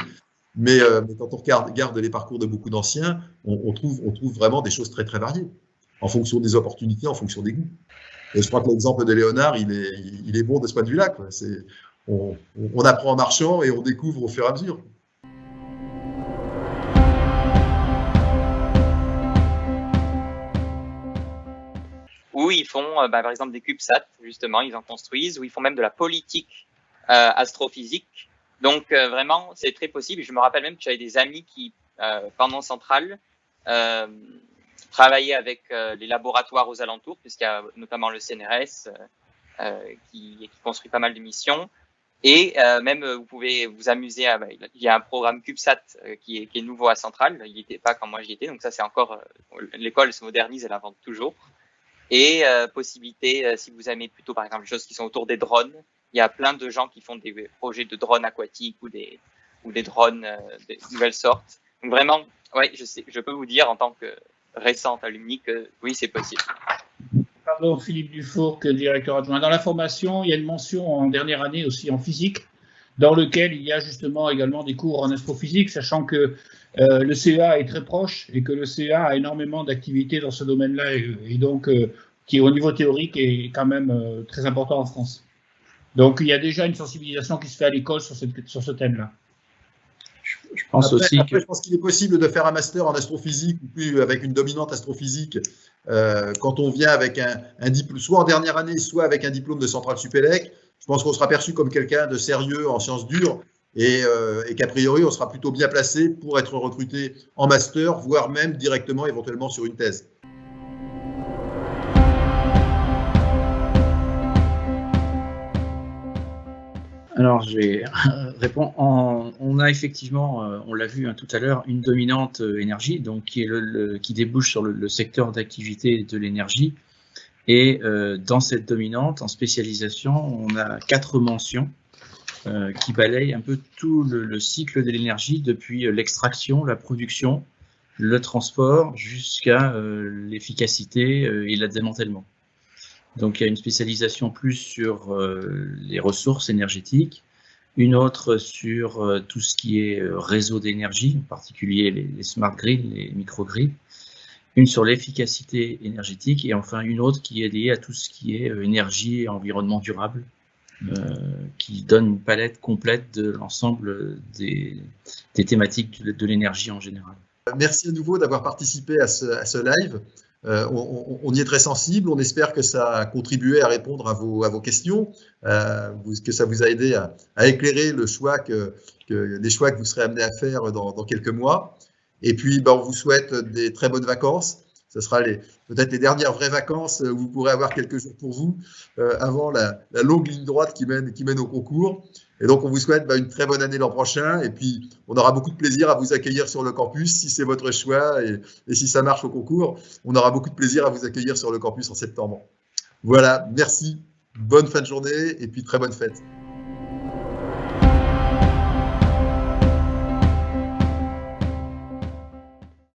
[SPEAKER 1] mais quand on regarde les parcours de beaucoup d'anciens, on trouve vraiment des choses très, très variées, en fonction des opportunités, en fonction des goûts. Et je crois que l'exemple de Léonard, il est bon de ce point de vue-là. On apprend en marchant et on découvre au fur et à mesure.
[SPEAKER 4] Où ils font, par exemple, des CubeSats, justement, ils en construisent, où ils font même de la politique astrophysique. Donc, vraiment, c'est très possible. Je me rappelle même que j'avais des amis qui, pendant Centrale, travaillaient avec les laboratoires aux alentours, puisqu'il y a notamment le CNRS qui construit pas mal de missions. Et même, vous pouvez vous amuser il y a un programme CubeSat qui est nouveau à Centrale. Il n'y était pas quand moi j'y étais, donc ça c'est encore l'école se modernise, elle invente toujours. Et possibilité, si vous aimez plutôt par exemple les choses qui sont autour des drones, il y a plein de gens qui font des projets de drones aquatiques ou des drones de nouvelles sortes. Donc vraiment, ouais, je peux vous dire en tant que récente alumni que oui, c'est possible.
[SPEAKER 7] Pardon, Philippe Dufour, directeur adjoint. Dans la formation, il y a une mention en dernière année aussi en physique, dans lequel il y a justement également des cours en astrophysique, sachant que le CEA est très proche et que le CEA a énormément d'activités dans ce domaine-là et donc qui au niveau théorique est quand même très important en France. Donc il y a déjà une sensibilisation qui se fait à l'école sur ce thème-là.
[SPEAKER 5] Je pense
[SPEAKER 1] Après,
[SPEAKER 5] aussi
[SPEAKER 1] je pense qu'il est possible de faire un master en astrophysique ou plus avec une dominante astrophysique quand on vient avec un diplôme, soit en dernière année, soit avec un diplôme de Centrale Supélec. Je pense qu'on sera perçu comme quelqu'un de sérieux en sciences dures et qu'a priori, on sera plutôt bien placé pour être recruté en master, voire même directement, éventuellement, sur une thèse.
[SPEAKER 5] Alors, je vais répondre. On a effectivement, on l'a vu tout à l'heure, une dominante énergie, donc qui débouche sur le secteur d'activité de l'énergie. Et dans cette dominante, en spécialisation, on a 4 mentions qui balayent un peu tout le cycle de l'énergie, depuis l'extraction, la production, le transport, jusqu'à l'efficacité et le démantèlement. Donc, il y a une spécialisation plus sur les ressources énergétiques, une autre sur tout ce qui est réseau d'énergie, en particulier les smart grids, les microgrids, une sur l'efficacité énergétique et enfin une autre qui est liée à tout ce qui est énergie et environnement durable, qui donne une palette complète de l'ensemble des thématiques de l'énergie en général.
[SPEAKER 1] Merci à nouveau d'avoir participé à ce live. On y est très sensible. On espère que ça a contribué à répondre à vos questions, que ça vous a aidé à éclairer les choix que vous serez amenés à faire dans quelques mois. Et puis, on vous souhaite des très bonnes vacances. Ce sera peut-être les dernières vraies vacances où vous pourrez avoir quelques jours pour vous avant la longue ligne droite qui mène au concours. Et donc, on vous souhaite une très bonne année l'an prochain. Et puis, on aura beaucoup de plaisir à vous accueillir sur le campus si c'est votre choix et si ça marche au concours. On aura beaucoup de plaisir à vous accueillir sur le campus en septembre. Voilà, merci. Bonne fin de journée et puis très bonne fête.